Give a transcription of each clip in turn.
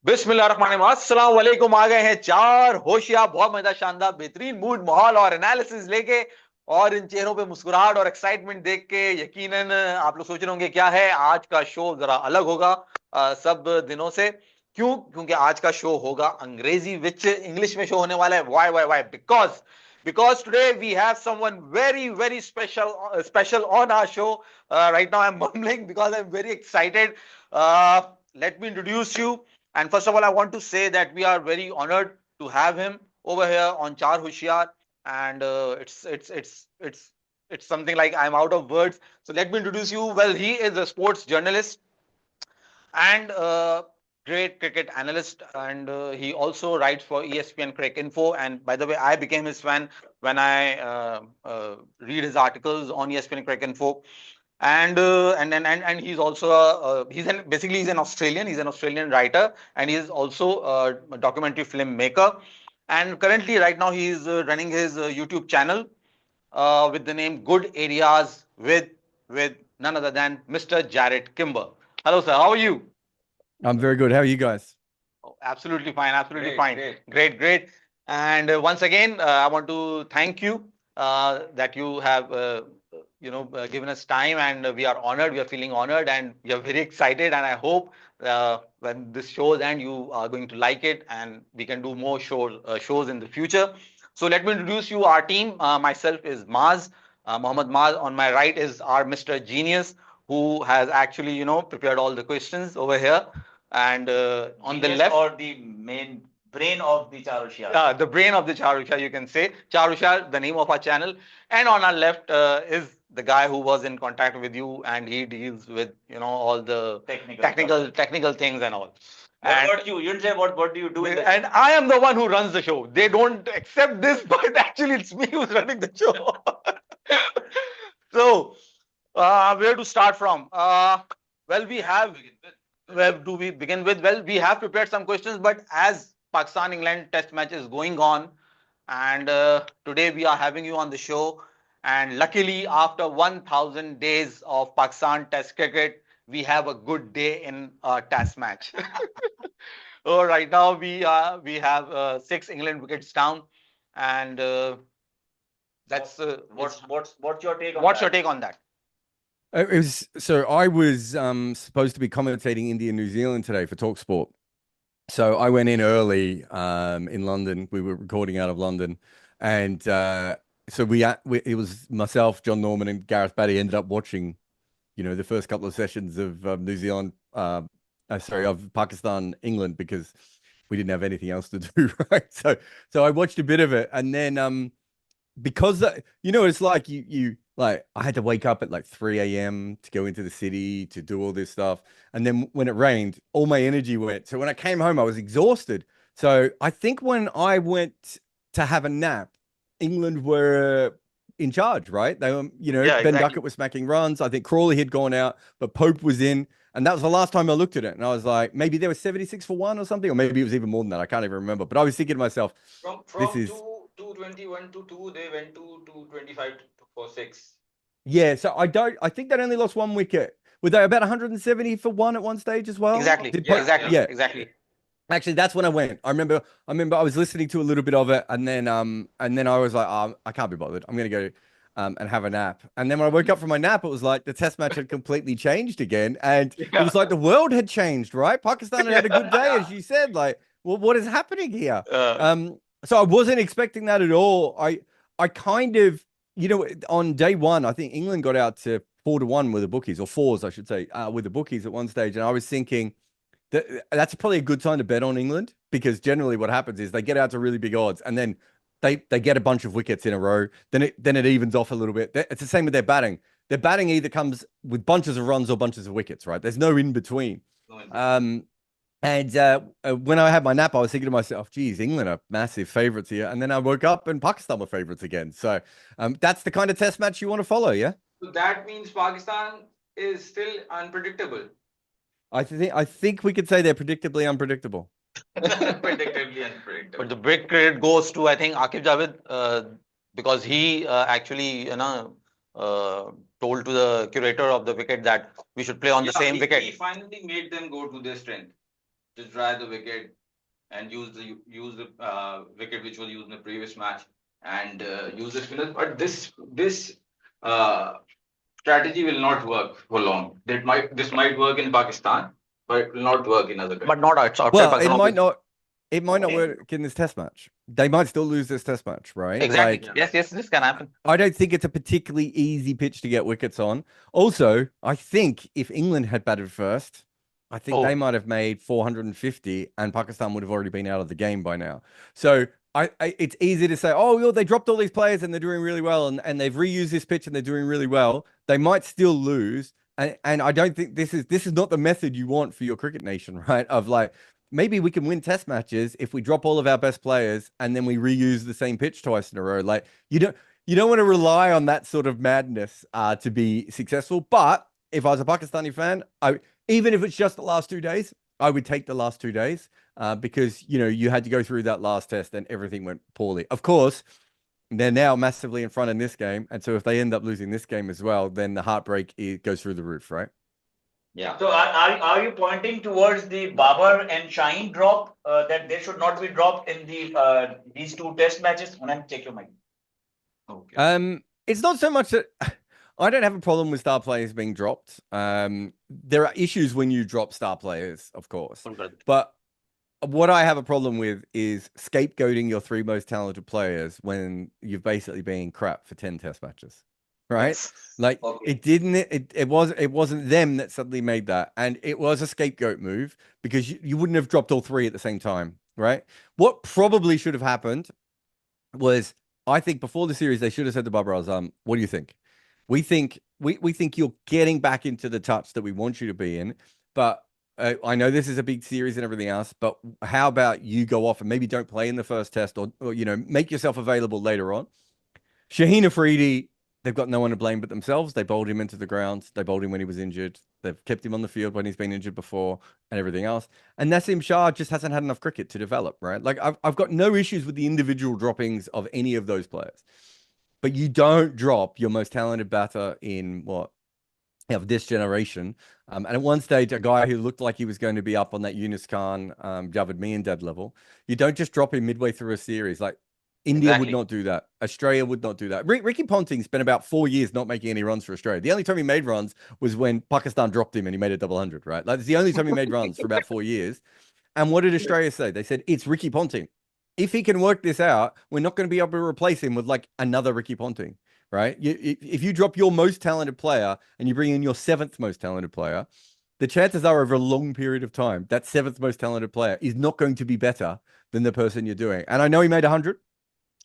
बिस्मिल्लाहिर्रहमानिर्रहीम, अस्सलाम वालेकुम। आ गए हैं चार होशियार, बहुत मजा, शानदार, बेहतरीन मूड, माहौल और एनालिसिस लेके। और इन चेहरों पे मुस्कुराहट और एक्साइटमेंट देख के यकीनन आप लोग सोच रहे होंगे क्या है आज का शो, जरा अलग होगा सब दिनों से। क्यों? क्योंकि आज का शो होगा अंग्रेजी विच इंग्लिश में शो होने वाला है। Why why why? Because today we have someone very very special on our show. Right now I am mumbling because I am very excited. Let me introduce you. And first of all, I want to say that we are very honored to have him over here on chaarhoshiyar, and it's something like I'm out of words. So let me introduce you. Well, he is a sports journalist and great cricket analyst, and he also writes for ESPN Cricket Info. And by the way, I became his fan when I read his articles on ESPN Cricket Info. And he's also basically he's an Australian writer, and he's also a documentary filmmaker. And currently, right now, he is running his YouTube channel with the name Good Areas with none other than Mr. Jared Kimber. Hello, sir. How are you? I'm very good. How are you guys? Oh, absolutely fine. Absolutely fine. Great. And once again, I want to thank you that you have given us time, and we are honored. We are feeling honored, and we are very excited. And I hope when this shows end, you are going to like it, and we can do more shows in the future. So let me introduce you our team. Myself is Maz, Mohammed Maz. On my right is our Mr. Genius, who has actually prepared all the questions over here. And on the left, or the main brain of the chaarhoshiyar. The brain of the chaarhoshiyar, you can say. Chaarhoshiyar, the name of our channel. And on our left is the guy who was in contact with you, and he deals with all the technical things and all. What about you? You didn't say what do you do? And I am the one who runs the show. They don't accept this, but actually it's me who's running the show. So, where to start from? Well, we have. Where do we begin with? Well, we have prepared some questions, but as Pakistan-England test match is going on, and today we are having you on the show, and luckily after 1,000 days of Pakistan test cricket, we have a good day in a test match. Oh, right now we have 6 England wickets down, and that's what's your take on what's that? your take on that? I was supposed to be commentating India and New Zealand today for TalkSport. So I went in early in London. We were recording out of London, and so it was myself, John Norman, and Gareth Batty ended up watching, the first couple of sessions of New Zealand, of Pakistan, England, because we didn't have anything else to do, right? So I watched a bit of it, and then because it's like you like I had to wake up at like 3 a.m. to go into the city to do all this stuff. And then when it rained, all my energy went. So when I came home, I was exhausted. So I think when I went to have a nap, England were in charge, right? They were, Ben Duckett was smacking runs. I think Crawley had gone out, but Pope was in. And that was the last time I looked at it. And I was like, maybe there was 76 for 1 or something, or maybe it was even more than that. I can't even remember. But I was thinking to myself, from 221 to 2, they went to 225 for 6. Yeah, so I think they only lost 1 wicket. Were they about 170 for 1 at one stage as well? Exactly. Exactly. Actually, that's when I went. I remember I was listening to a little bit of it, and then I was like, I can't be bothered. I'm gonna go and have a nap. And then when I woke up from my nap, it was like the test match had completely changed again, and it was like the world had changed, right? Pakistan had a good day, as you said. Like, well, what is happening here? So I wasn't expecting that at all. I kind of, on day one, I think England got out to 4-1 with the bookies, or 4s, I should say, with the bookies at one stage, and I was thinking that's probably a good time to bet on England, because generally what happens is they get out to really big odds, and then they get a bunch of wickets in a row. Then it evens off a little bit. It's the same with their batting. Their batting either comes with bunches of runs or bunches of wickets, right? There's no in between. And when I had my nap, I was thinking to myself, geez, England are massive favourites here. And then I woke up and Pakistan were favourites again. So that's the kind of test match you want to follow, yeah? So that means Pakistan is still unpredictable. I think we could say they're predictably unpredictable. Predictably unpredictable. But the big credit goes to, I think, Akif Javid, because he actually, told to the curator of the wicket that we should play on the same wicket. He finally made them go to their strength. just dry the wicket and use the wicket which was used in the previous match and use the spinners. But this uh, strategy will not work for long. This might work in Pakistan, but it will not work in other countries. But not outside Well, Pakistan. it might obviously. not. It might not work in this test match. They might still lose this test match, right? Exactly. Like, Yes, this can happen. I don't think it's a particularly easy pitch to get wickets on. Also, I think if England had batted first, I think they might have made 450 and Pakistan would have already been out of the game by now. So it's easy to say, oh, well, they dropped all these players and they're doing really well and they've reused this pitch and they're doing really well. They might still lose. And I don't think this is not the method you want for your cricket nation, right? Of like, maybe we can win test matches if we drop all of our best players and then we reuse the same pitch twice in a row. Like you don't want to rely on that sort of madness to be successful. But if I was a Pakistani fan, even if it's just the last 2 days, I would take the last 2 days because you had to go through that last test and everything went poorly. Of course, they're now massively in front in this game, and so if they end up losing this game as well, then the heartbreak goes through the roof, right? Yeah. So are you pointing towards the Babar and Shaheen drop that they should not be dropped in the these two test matches? And then check your mic. Okay. It's not so much that I don't have a problem with star players being dropped. There are issues when you drop star players, of course, but what I have a problem with is scapegoating your three most talented players when you've basically been crap for 10 test matches. Right? Like it wasn't them that suddenly made that. And it was a scapegoat move because you wouldn't have dropped all three at the same time. Right? What probably should have happened was, I think before the series, they should have said to Babar Azam, what do you think? We think you're getting back into the touch that we want you to be in, but I know this is a big series and everything else, but how about you go off and maybe don't play in the first test or make yourself available later on? Shaheen Afridi, they've got no one to blame but themselves. They bowled him into the ground. They bowled him when he was injured. They've kept him on the field when he's been injured before and everything else. And Naseem Shah just hasn't had enough cricket to develop, right? Like I've got no issues with the individual droppings of any of those players. But you don't drop your most talented batter in of this generation. And at one stage, a guy who looked like he was going to be up on that Yunus Khan, Javed Miandad level, you don't just drop him midway through a series. Like India would not do that. Australia would not do that. Ricky Ponting spent about 4 years not making any runs for Australia. The only time he made runs was when Pakistan dropped him and he made a double hundred, right? Like it's the only time he made runs for about 4 years. And what did Australia say? They said, it's Ricky Ponting. If he can work this out, we're not going to be able to replace him with like another Ricky Ponting. Right? If you drop your most talented player and you bring in your seventh most talented player, the chances are over a long period of time, that seventh most talented player is not going to be better than the person you're doing. And I know he made 100.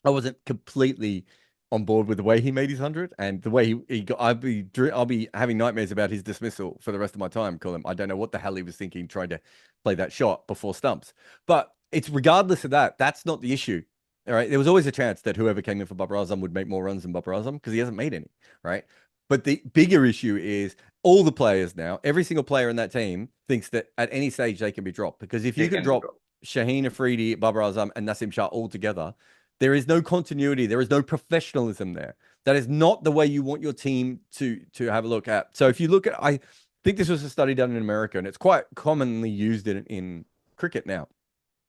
I wasn't completely on board with the way he made his 100 and the way he got. I'll be having nightmares about his dismissal for the rest of my time, Colin. I don't know what the hell he was thinking trying to play that shot before stumps. But it's regardless of that, that's not the issue. All right. There was always a chance that whoever came in for Babar Azam would make more runs than Babar Azam because he hasn't made any. Right. But the bigger issue is all the players now, every single player in that team thinks that at any stage they can be dropped. Because if you can drop Shaheen Afridi, Babar Azam, and Naseem Shah all together, there is no continuity. There is no professionalism there. That is not the way you want your team to have a look at. So if you look at, I think this was a study done in America, and it's quite commonly used in cricket now,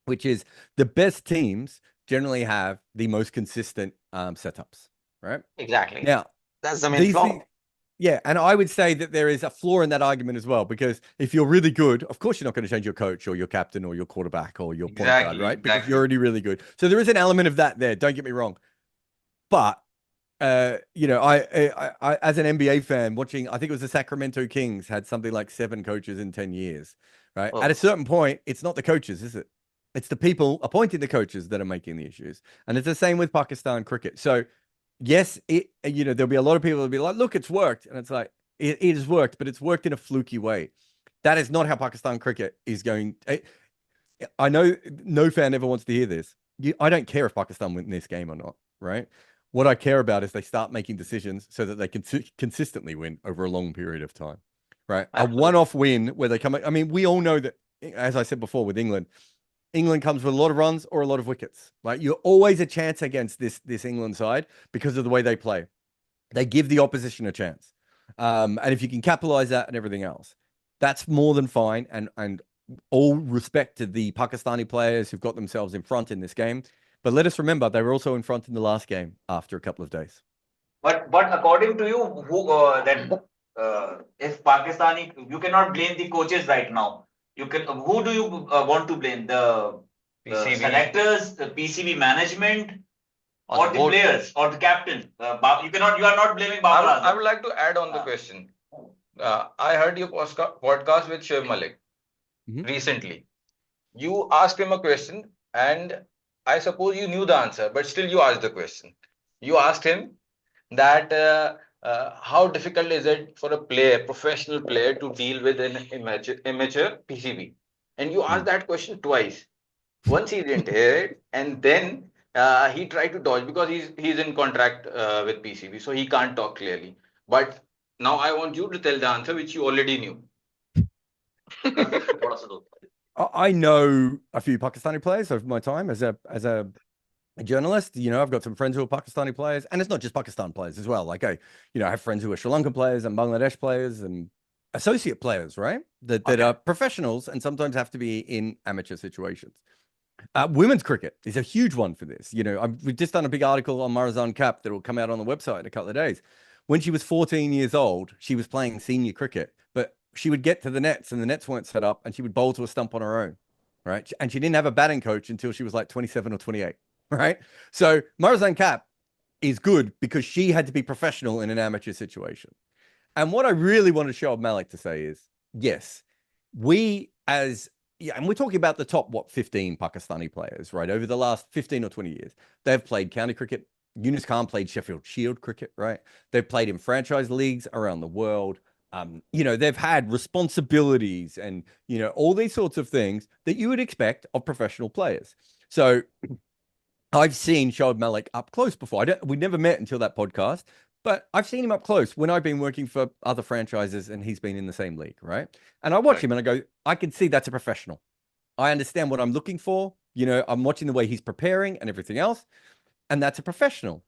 which is the best teams generally have the most consistent setups, right? Exactly. Now, that's the main flaw. Yeah, and I would say that there is a flaw in that argument as well, because if you're really good, of course you're not going to change your coach or your captain or your quarterback or your point guard, right? Because you're already really good. So there is an element of that there. Don't get me wrong, but I as an NBA fan watching, I think it was the Sacramento Kings had something like 7 coaches in 10 years, right? At a certain point, it's not the coaches, is it? It's the people appointing the coaches that are making the issues. And it's the same with Pakistan cricket. So yes, there'll be a lot of people that'll be like, look, it's worked. And it's like, it has worked, but it's worked in a fluky way. That is not how Pakistan cricket is going. I know no fan ever wants to hear this. I don't care if Pakistan win this game or not, right? What I care about is they start making decisions so that they can consistently win over a long period of time, right? Absolutely. A one-off win where they come. I mean, we all know that, as I said before, with England comes with a lot of runs or a lot of wickets. Like you're always a chance against this England side because of the way they play. They give the opposition a chance. And if you can capitalize that and everything else, that's more than fine. And all respect to the Pakistani players who've got themselves in front in this game. But let us remember, they were also in front in the last game after a couple of days. But according to you, who if Pakistani, you cannot blame the coaches right now. You can. Who do you want to blame? The PCB. selectors, the PCB management, Or or the both. players, or the captain? You cannot. You are not blaming I Babar would, I Azam. would like to add on the question. I heard your podcast with Shoaib Malik Mhm. recently. You asked him a question, and I suppose you knew the answer, but still you asked the question. You asked him that how difficult is it for a player, professional player, to deal with an amateur PCB? And you asked that question twice. Once he didn't hear it, and then he tried to dodge because he's in contract with PCB, so he can't talk clearly. But now I want you to tell the answer which you already knew. I know a few Pakistani players over my time as a journalist. You know, I've got some friends who are Pakistani players, and it's not just Pakistan players as well. Like I have friends who are Sri Lankan players and Bangladesh players and associate players, right? That are professionals and sometimes have to be in amateur situations. Women's cricket is a huge one for this. You know, we've just done a big article on Marizan Kapp that will come out on the website in a couple of days. When she was 14 years old, she was playing senior cricket, but she would get to the nets and the nets weren't set up and she would bowl to a stump on her own, right? And she didn't have a batting coach until she was like 27 or 28, right? So Marizan Kapp is good because she had to be professional in an amateur situation. And what I really want to show Malik to say is, yes, and we're talking about the top, 15 Pakistani players, right? Over the last 15 or 20 years, they've played county cricket. Yunus Khan played Sheffield Shield cricket, right? They've played in franchise leagues around the world. They've had responsibilities and, all these sorts of things that you would expect of professional players. So I've seen Shoaib Malik up close before. We never met until that podcast, but I've seen him up close when I've been working for other franchises and he's been in the same league, right? And I watch him and I go, I can see that's a professional. I understand what I'm looking for. I'm watching the way he's preparing and everything else, and that's a professional.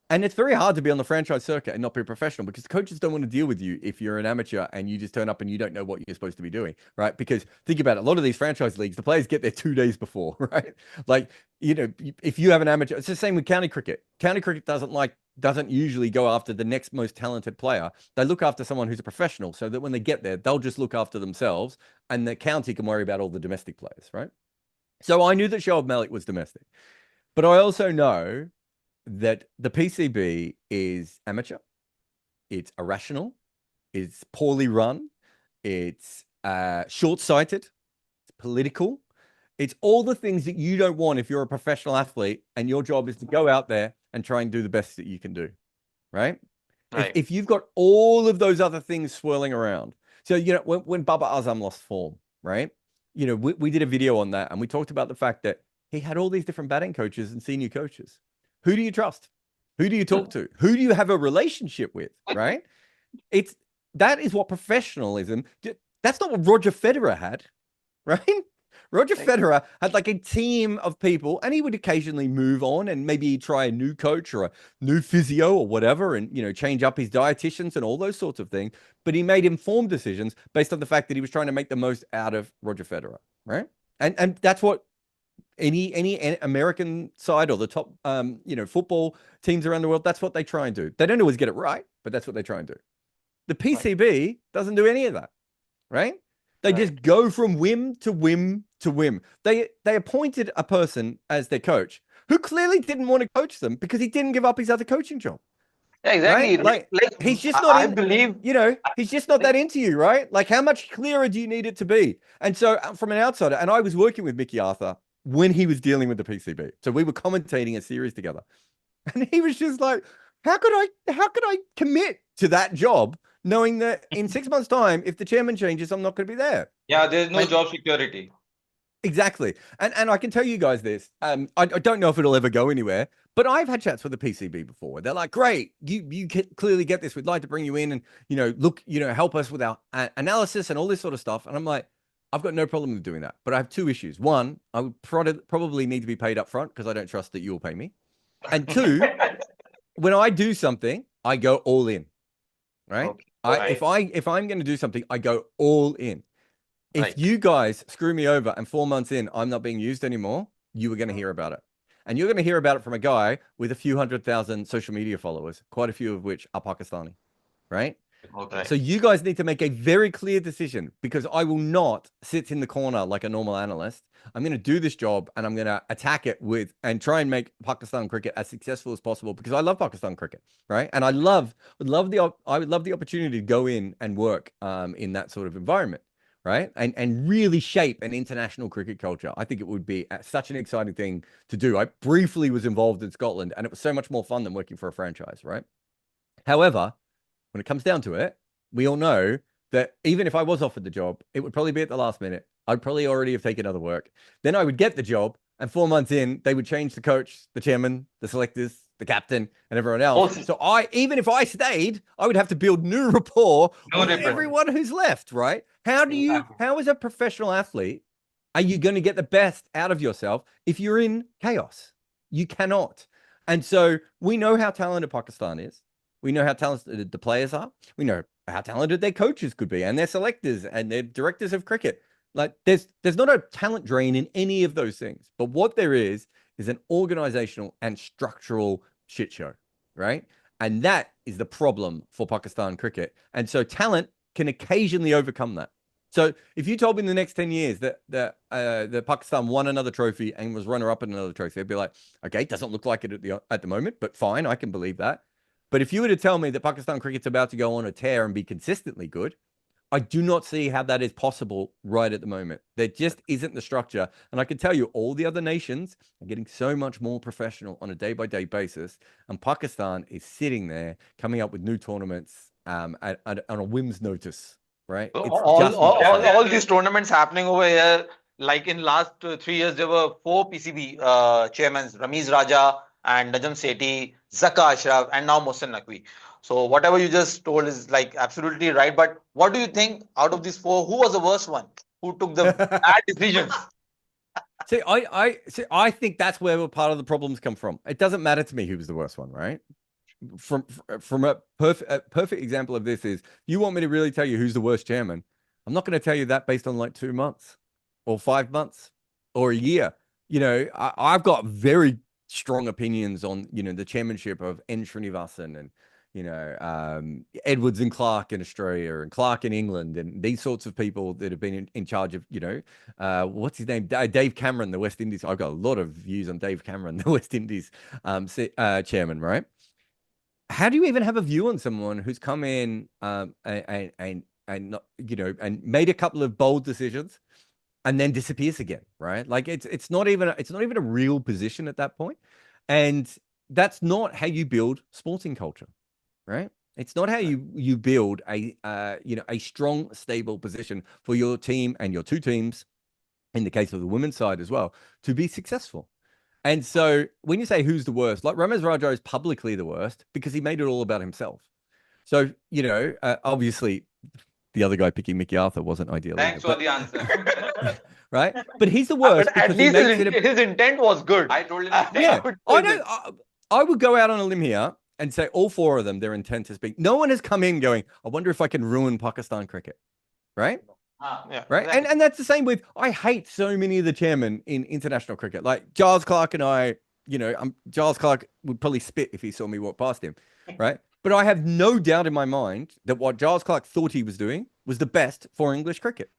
And it's very hard to be on the franchise circuit and not be a professional because the coaches don't want to deal with you if you're an amateur and you just turn up and you don't know what you're supposed to be doing, right? Because think about it, a lot of these franchise leagues, the players get there 2 days before, right? Like, if you have an amateur, it's the same with county cricket. County cricket doesn't usually go after the next most talented player. They look after someone who's a professional so that when they get there, they'll just look after themselves and the county can worry about all the domestic players, right? So I knew that Shoaib Malik was domestic, but I also know that the PCB is amateur, it's irrational, it's poorly run, it's short-sighted, it's political, it's all the things that you don't want if you're a professional athlete and your job is to go out there and try and do the best that you can do, right? If you've got all of those other things swirling around. So, when Babar Azam lost form, right? We did a video on that and we talked about the fact that he had all these different batting coaches and senior coaches. Who do you trust? Who do you talk to? Who do you have a relationship with, right? That is what professionalism, that's not what Roger Federer had, right? Roger Federer had like a team of people and he would occasionally move on and maybe try a new coach or a new physio or whatever and, change up his dietitians and all those sorts of things. But he made informed decisions based on the fact that he was trying to make the most out of Roger Federer, right? And that's what any American side or the top, football teams around the world, that's what they try and do. They don't always get it right, but that's what they try and do. The PCB doesn't do any of that, right? They just go from whim to whim to whim. They appointed a person as their coach who clearly didn't want to coach them because he didn't give up his other coaching job. Yeah, exactly. Right? Like he's just not. I believe he's just not that into you, right? Like how much clearer do you need it to be? And so from an outsider, and I was working with Mickey Arthur when he was dealing with the PCB, so we were commentating a series together, and he was just like, "How could I commit to that job?" Knowing that in 6 months' time, if the chairman changes, I'm not going to be there. Yeah, there's no job security. Exactly. And I can tell you guys this. I don't know if it'll ever go anywhere, but I've had chats with the PCB before. They're like, great, you clearly get this. We'd like to bring you in and, look, help us with our analysis and all this sort of stuff. And I'm like, I've got no problem with doing that. But I have two issues. One, I would probably need to be paid up front because I don't trust that you'll pay me. And two, when I do something, I go all in. Right? Okay. If I'm going to do something, I go all in. If Right. you guys screw me over and 4 months in, I'm not being used anymore, you are going to hear about it. And you're going to hear about it from a guy with a few 100,000 social media followers, quite a few of which are Pakistani, right? Okay. So you guys need to make a very clear decision, because I will not sit in the corner like a normal analyst. I'm going to do this job and I'm going to attack it with and try and make Pakistan cricket as successful as possible, because I love Pakistan cricket, right? And I would love the opportunity to go in and work in that sort of environment, right? And really shape an international cricket culture. I think it would be such an exciting thing to do. I briefly was involved in Scotland, and it was so much more fun than working for a franchise, right? However, when it comes down to it, we all know that even if I was offered the job, it would probably be at the last minute. I'd probably already have taken other work. Then I would get the job, and 4 months in, they would change the coach, the chairman, the selectors, the captain, and everyone else. Awesome. So even if I stayed, I would have to build new rapport with everyone who's left, right? How as a professional athlete, are you going to get the best out of yourself if you're in chaos? You cannot. And so we know how talented Pakistan is. We know how talented the players are. We know how talented their coaches could be, and their selectors and their directors of cricket. Like there's not a talent drain in any of those things. But what there is an organizational and structural shit show, right? And that is the problem for Pakistan cricket. And so talent can occasionally overcome that. So if you told me in the next 10 years that Pakistan won another trophy and was runner-up in another trophy, I'd be like, okay, it doesn't look like it at the moment, but fine, I can believe that. But if you were to tell me that Pakistan cricket's about to go on a tear and be consistently good, I do not see how that is possible right at the moment. There just isn't the structure. And I can tell you, all the other nations are getting so much more professional on a day-by-day basis. And Pakistan is sitting there coming up with new tournaments on a whim's notice, right? So It's all these tournaments happening over here, like in last 3 years, there were 4 PCB chairmen, Ramiz Raja and Najam Sethi, Zaka Ashraf, and now Mohsen Naqvi. So whatever you just told is like absolutely right. But what do you think out of these 4, who was the worst one? Who took the bad decisions? See, I think that's where part of the problems come from. It doesn't matter to me who was the worst one, right? From a perfect example of this is, you want me to really tell you who's the worst chairman? I'm not going to tell you that based on like 2 months or 5 months or a year. You know, I've got very strong opinions on, you know, the chairmanship of N. Srinivasan and, you know, Edwards and Clark in Australia and Clark in England and these sorts of people that have been in charge of, you know, what's his name? Dave Cameron, the West Indies. I've got a lot of views on Dave Cameron, the West Indies chairman, right? How do you even have a view on someone who's come in and not, you know, and made a couple of bold decisions and then disappears again, right? Like it's not even a real position at that point. And that's not how you build sporting culture, right? It's not how you build a you know, a strong, stable position for your team and your 2 teams, in the case of the women's side as well, to be successful. And so when you say who's the worst, like Ramiz Raja is publicly the worst because he made it all about himself. So, you know, obviously the other guy picking Mickey Arthur wasn't ideal. Thanks for the answer. Right? But he's the worst. But at least his intent was good. I told him. Yeah, I would go out on a limb here and say all 4 of them, their intent has been, no one has come in going, I wonder if I can ruin Pakistan cricket, right? Yeah, right. exactly. And that's the same with, I hate so many of the chairmen in international cricket. Like Giles Clark and I, you know, Giles Clark would probably spit if he saw me walk past him, right? But I have no doubt in my mind that what Giles Clark thought he was doing was the best for English cricket,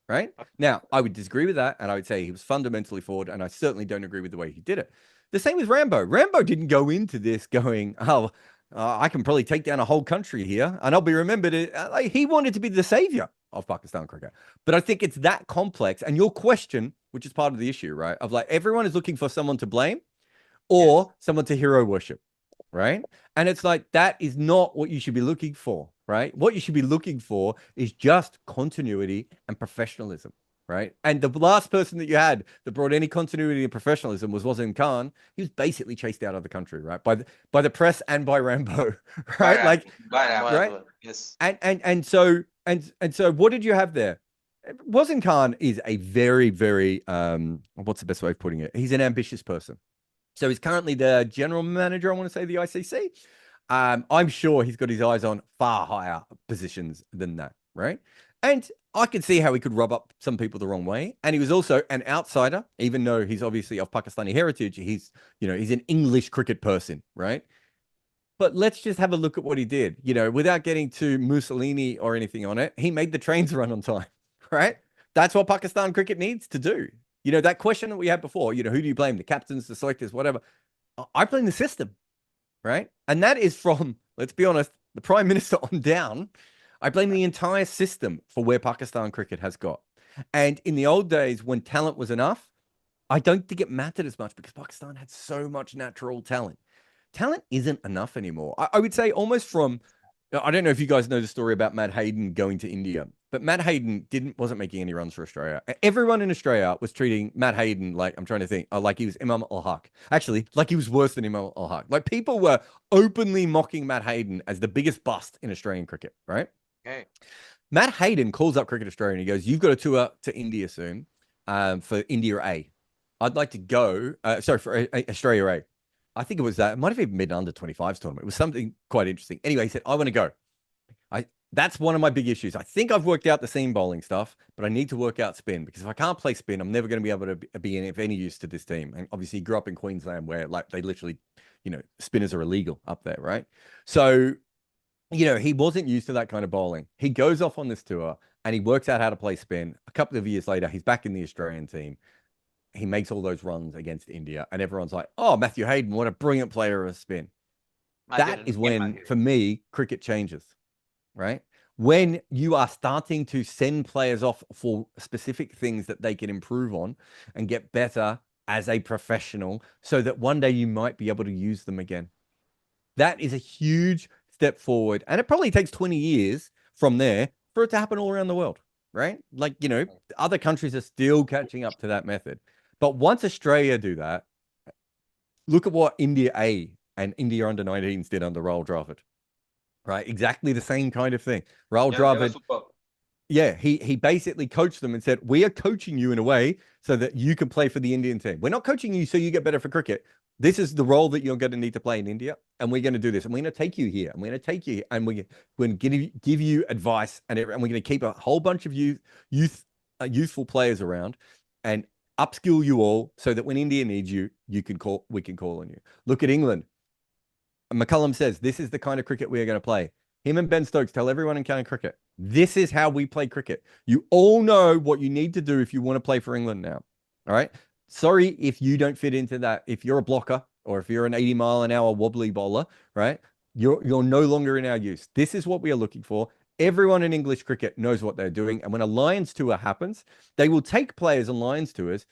right? Now, I would disagree with that, and I would say he was fundamentally flawed, and I certainly don't agree with the way he did it. The same with Rambo. Rambo didn't go into this going, I can probably take down a whole country here, and I'll be remembered. Like, he wanted to be the savior of Pakistan cricket. But I think it's that complex, and your question, which is part of the issue, right? Of like, everyone is looking for someone to blame or someone to hero worship, right? And it's like, that is not what you should be looking for, right? What you should be looking for is just continuity and professionalism, right? And the last person that you had that brought any continuity and professionalism was Wasim Khan. He was basically chased out of the country, right? By the press and by Rambo, right? Right? Yes. And so what did you have there? Wasim Khan is a very, very what's the best way of putting it? He's an ambitious person. So he's currently the general manager, I want to say, the ICC. I'm sure he's got his eyes on far higher positions than that, right? And I could see how he could rub up some people the wrong way. And he was also an outsider, even though he's obviously of Pakistani heritage. He's an English cricket person, right? But let's just have a look at what he did. Without getting too Mussolini or anything on it, he made the trains run on time, right? That's what Pakistan cricket needs to do. That question that we had before, who do you blame? The captains, the selectors, whatever. I blame the system, right? And that is from, let's be honest, the Prime Minister on down. I blame the entire system for where Pakistan cricket has got. And in the old days, when talent was enough, I don't think it mattered as much because Pakistan had so much natural talent. Talent isn't enough anymore. I would say almost from, I don't know if you guys know the story about Matt Hayden going to India, but Matt Hayden wasn't making any runs for Australia. Everyone in Australia was treating Matt Hayden like, I'm trying to think, like he was Imam al-Haq. Actually, like he was worse than Imam al-Haq. Like people were openly mocking Matt Hayden as the biggest bust in Australian cricket, right? Okay. Matt Hayden calls up Cricket Australia and he goes, you've got a tour to India soon for India A. I'd like to go, for Australia A. I think it was that. It might have even been under 25s tournament. It was something quite interesting. Anyway, he said, I want to go. That's one of my big issues. I think I've worked out the seam bowling stuff, but I need to work out spin because if I can't play spin, I'm never going to be able to be of any use to this team. And obviously, he grew up in Queensland where like they literally, spinners are illegal up there, right? So, he wasn't used to that kind of bowling. He goes off on this tour and he works out how to play spin. A couple of years later, he's back in the Australian team. He makes all those runs against India, and everyone's like, oh, Matthew Hayden, what a brilliant player of spin. That is when, for me, cricket changes, right? When you are starting to send players off for specific things that they can improve on and get better as a professional so that one day you might be able to use them again. That is a huge step forward. And it probably takes 20 years from there for it to happen all around the world, right? Like, other countries are still catching up to that method. But once Australia do that, look at what India A and India under-19s did under Rahul Dravid, right? Exactly the same kind of thing. Rahul Dravid, he basically coached them and said, we are coaching you in a way so that you can play for the Indian team. We're not coaching you so you get better for cricket. This is the role that you're going to need to play in India, and we're going to do this. And we're going to take you here, and we're going to take you here, and we're going to give you advice, and we're going to keep a whole bunch of youthful players around and upskill you all so that when India needs you, we can call on you. Look at England. McCullum says, this is the kind of cricket we are going to play. Him and Ben Stokes tell everyone in county cricket, this is how we play cricket. You all know what you need to do if you want to play for England now. All right. Sorry if you don't fit into that. If you're a blocker or if you're an 80-mile-an-hour wobbly bowler, right? You're no longer in our use. This is what we are looking for. Everyone in English cricket knows what they're doing. And when a Lions tour happens, they will take players on Lions tours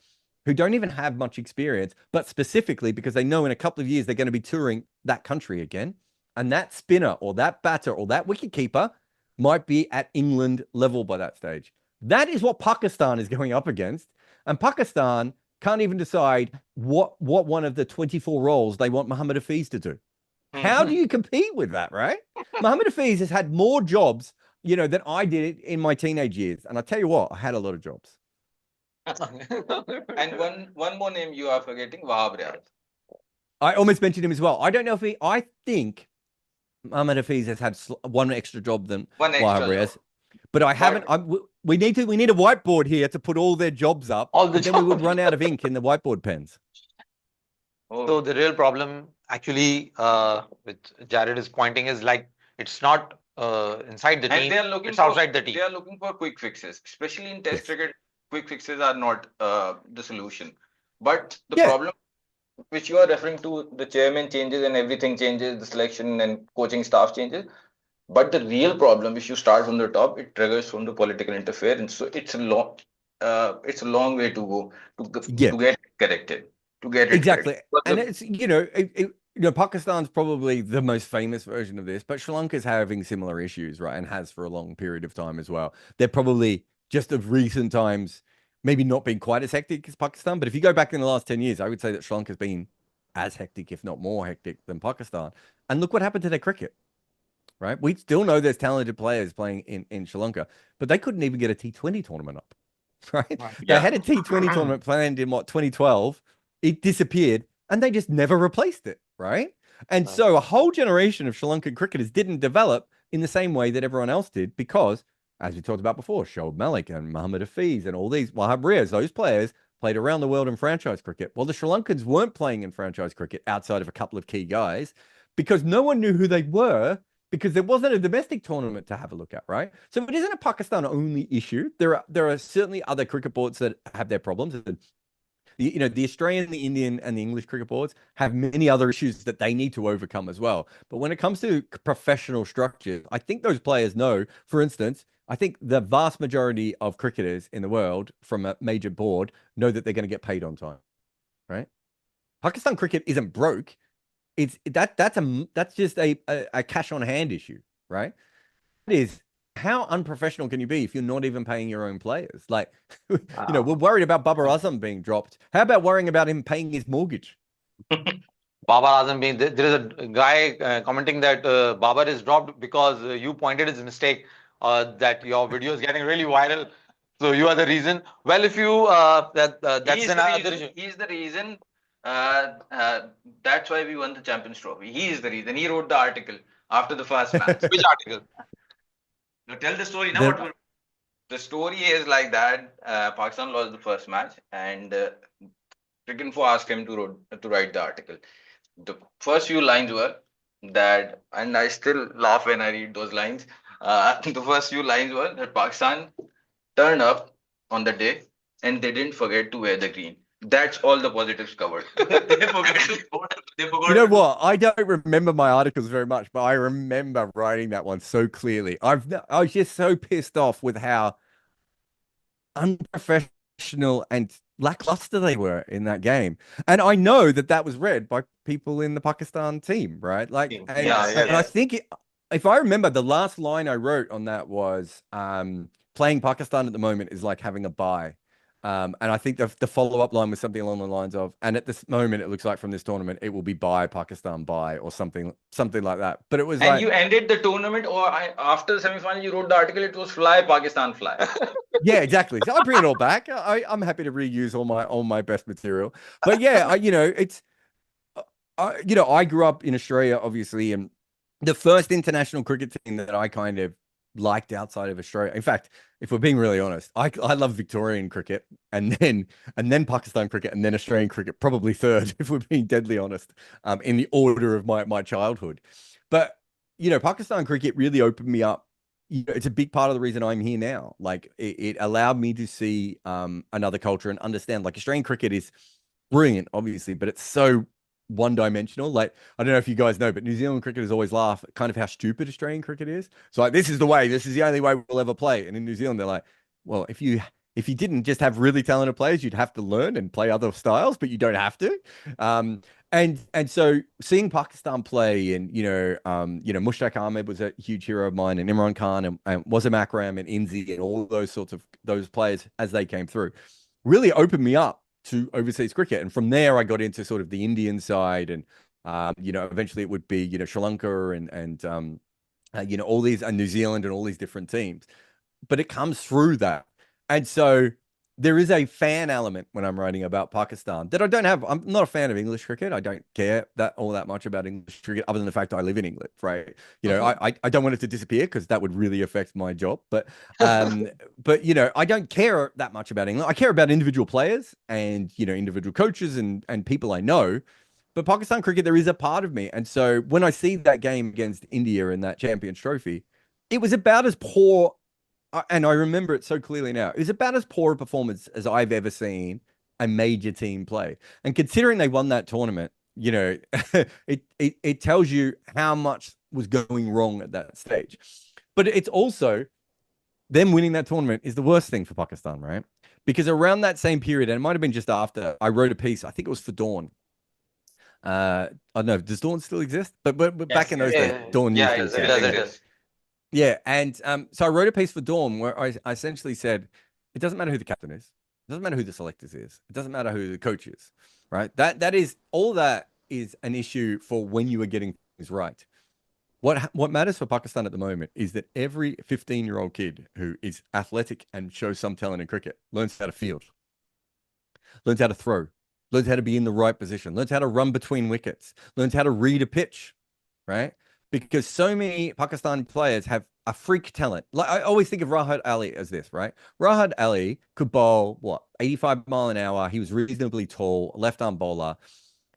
who don't even have much experience, but specifically because they know in a couple of years they're going to be touring that country again. And that spinner or that batter or that wicketkeeper might be at England level by that stage. That is what Pakistan is going up against. And Pakistan can't even decide what one of the 24 roles they want Mohammad Hafiz to do. How do you compete with that, right? Mohammad Hafiz has had more jobs, than I did in my teenage years. And I tell you what, I had a lot of jobs. And one more name you are forgetting, Wahab Riaz. I almost mentioned him as well. I don't know if I think Mohammad Hafiz has had one extra job than Wahab Riaz. But I haven't. We need a whiteboard here to put all their jobs up. Then we would run out of ink in the whiteboard pens. So the real problem, actually, which Jared is pointing, is like it's not inside the team. It's outside the team. They are looking for quick fixes, especially in Test cricket. Quick fixes are not the solution. But the problem, which you are referring to, the chairman changes and everything changes, the selection and coaching staff changes. But the real problem, if you start from the top, it triggers from the political interference. So it's a long way to go to get corrected. To get it exactly, corrected. And it's Pakistan's probably the most famous version of this, but Sri Lanka's having similar issues, right, and has for a long period of time as well. They're probably just of recent times, maybe not being quite as hectic as Pakistan, but if you go back in the last 10 years, I would say that Sri Lanka's been as hectic, if not more hectic, than Pakistan. And look what happened to their cricket. Right, we still know there's talented players playing in Sri Lanka, but they couldn't even get a T20 tournament up. Right, They had a T20 tournament planned in 2012. It disappeared, and they just never replaced it. Right, and so a whole generation of Sri Lankan cricketers didn't develop in the same way that everyone else did because as we talked about before, Shoaib Malik and Muhammad Hafiz and all these Wahab Riaz, those players played around the world in franchise cricket. Well, the Sri Lankans weren't playing in franchise cricket outside of a couple of key guys because no one knew who they were because there wasn't a domestic tournament to have a look at, right? So it isn't a Pakistan only issue. There are certainly other cricket boards that have their problems. You know, the Australian, the Indian, and the English cricket boards have many other issues that they need to overcome as well. But when it comes to professional structures, I think those players know, for instance, I think the vast majority of cricketers in the world from a major board know that they're going to get paid on time, right? Pakistan cricket isn't broke. That's just a cash on hand issue, right? It is, how unprofessional can you be if you're not even paying your own players? Like, you know, we're worried about Babar Azam being dropped. How about worrying about him paying his mortgage? Babar Azam being there is a guy commenting that Babar is dropped because you pointed his mistake that your video is getting really viral. So you are the reason. Well, if you that's another issue. He's the reason. That's why we won the Champions Trophy. He is the reason. He wrote the article after the first match. Which article? Now tell the story now. The story is like that. Pakistan lost the first match, and Cricket asked him to write the article. The first few lines were that, and I still laugh when I read those lines. The first few lines were that Pakistan turned up on the day and they didn't forget to wear the green. That's all the positives covered. They forgot. You know what? I don't remember my articles very much, but I remember writing that one so clearly. I was just so pissed off with how unprofessional and lackluster they were in that game. And I know that that was read by people in the Pakistan team, right? Like, and I think if I remember, the last line I wrote on that was playing Pakistan at the moment is like having a bye. And I think the follow-up line was something along the lines of, and at this moment, it looks like from this tournament, it will be bye, Pakistan bye, or something like that. But it was and you ended the tournament, or after the semi-final, you wrote the article, it was fly, Pakistan fly. Yeah, exactly. So I bring it all back. I'm happy to reuse all my best material. But yeah, you know, it's, you know, I grew up in Australia, obviously, and the first international cricket team that I kind of liked outside of Australia. In fact, if we're being really honest, I love Victorian cricket and then Pakistan cricket and then Australian cricket, probably third, if we're being deadly honest, in the order of my childhood. But, you know, Pakistan cricket really opened me up. You know, it's a big part of the reason I'm here now. Like, it allowed me to see another culture and understand, like, Australian cricket is brilliant, obviously, but it's so one-dimensional. Like, I don't know if you guys know, but New Zealand cricketers always laugh at kind of how stupid Australian cricket is. So like, this is the only way we'll ever play. And in New Zealand, they're like, well, if you didn't just have really talented players, you'd have to learn and play other styles, but you don't have to. And so seeing Pakistan play, and you know, Mushtaq Ahmed was a huge hero of mine, and Imran Khan and Wasim Akram and Inzi and all those sorts of those players as they came through, really opened me up to overseas cricket. And from there, I got into sort of the Indian side, and you know, eventually it would be, you know, Sri Lanka and you know, all these, and New Zealand and all these different teams. But it comes through that, and so there is a fan element when I'm writing about Pakistan that I don't have. I'm not a fan of English cricket. I don't care all that much about English cricket, other than the fact that I live in England, right? You know, I don't want it to disappear because that would really affect my job. But but you know, I don't care that much about England. I care about individual players and, you know, individual coaches and people I know. But Pakistan cricket, there is a part of me. And so when I see that game against India in that Champions Trophy, it was about as poor, and I remember it so clearly now, it was about as poor a performance as I've ever seen a major team play. And considering they won that tournament, you know, it tells you how much was going wrong at that stage. But it's also, them winning that tournament is the worst thing for Pakistan, right? Because around that same period, and it might have been just after, I wrote a piece, I think it was for Dawn. I don't know, does Dawn still exist? But back in those days, Dawn used to exist. Yeah, and so I wrote a piece for Dawn where I essentially said, it doesn't matter who the captain is, it doesn't matter who the selectors is, it doesn't matter who the coach is, right? That is all. That is an issue for when you are getting things right. What matters for Pakistan at the moment is that every 15-year-old kid who is athletic and shows some talent in cricket learns how to field, learns how to throw, learns how to be in the right position, learns how to run between wickets, learns how to read a pitch, right? because so many Pakistan players have a freak talent. Like I always think of Rahat Ali as this, right? Rahat Ali could bowl what 85 mile an hour. He was reasonably tall, left arm bowler.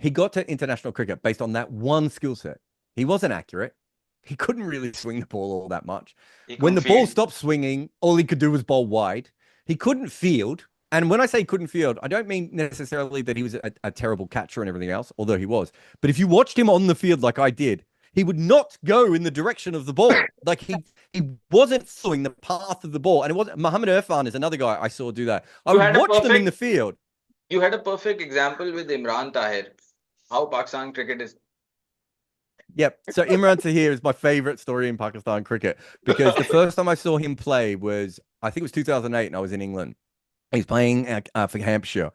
He got to international cricket based on that one skill set. He wasn't accurate. He couldn't really swing the ball all that much. He When couldn't the ball field. stopped swinging, all he could do was bowl wide. He couldn't field. And when I say couldn't field, I don't mean necessarily that he was a terrible catcher and everything else, although he was. But if you watched him on the field like I did, he would not go in the direction of the ball. Like he wasn't following the path of the ball. And it wasn't. Mohammed Irfan is another guy I saw do that. I You would had a watch them in perfect- the field. You had a perfect example with Imran Tahir. How Pakistan cricket is. Yep. So Imran Tahir is my favorite story in Pakistan cricket because the first time I saw him play was, I think it was 2008, and I was in England. He's playing for Hampshire.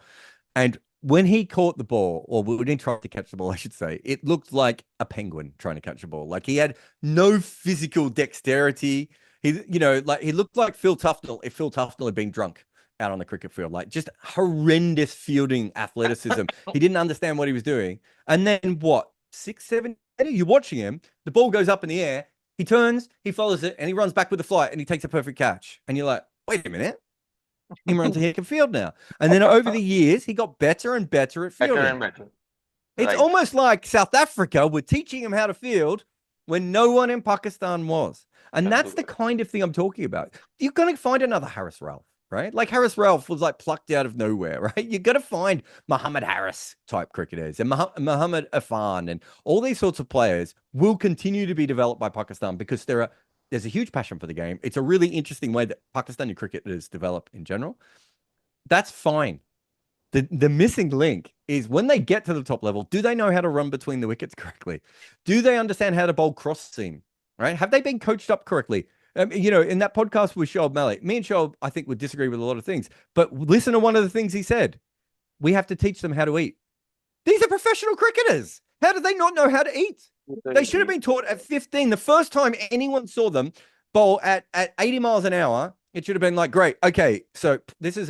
And when he caught the ball, or when he tried to catch the ball, I should say, it looked like a penguin trying to catch a ball. Like he had no physical dexterity. He, like he looked like Phil Tufnell if Phil Tufnell had been drunk out on the cricket field. Like just horrendous fielding athleticism. He didn't understand what he was doing. And then what? 6, 7, you're watching him. The ball goes up in the air. He turns, he follows it, and he runs back with the flight, and he takes a perfect catch. And you're like, wait a minute. Imran Tahir can field now. And then over the years, he got better and better at fielding. Better and better. It's Right. almost like South Africa were teaching him how to field when no one in Pakistan was. And that's the kind of thing I'm talking about. You're going to find another Harris Ralph, right? Like Harris Ralph was like plucked out of nowhere, right? You're going to find Muhammad Harris type cricketers and Muhammad Irfan and all these sorts of players will continue to be developed by Pakistan because there's a huge passion for the game. It's a really interesting way that Pakistani cricketers develop in general. That's fine. The missing link is when they get to the top level, do they know how to run between the wickets correctly? Do they understand how to bowl cross seam, right? Have they been coached up correctly? In that podcast with Shoaib Malik, me and Shoaib, I think, would disagree with a lot of things. But listen to one of the things he said. We have to teach them how to eat. These are professional cricketers. How do they not know how to eat? They should have been taught at 15. The first time anyone saw them bowl at 80 miles an hour, it should have been like, great. Okay, so this is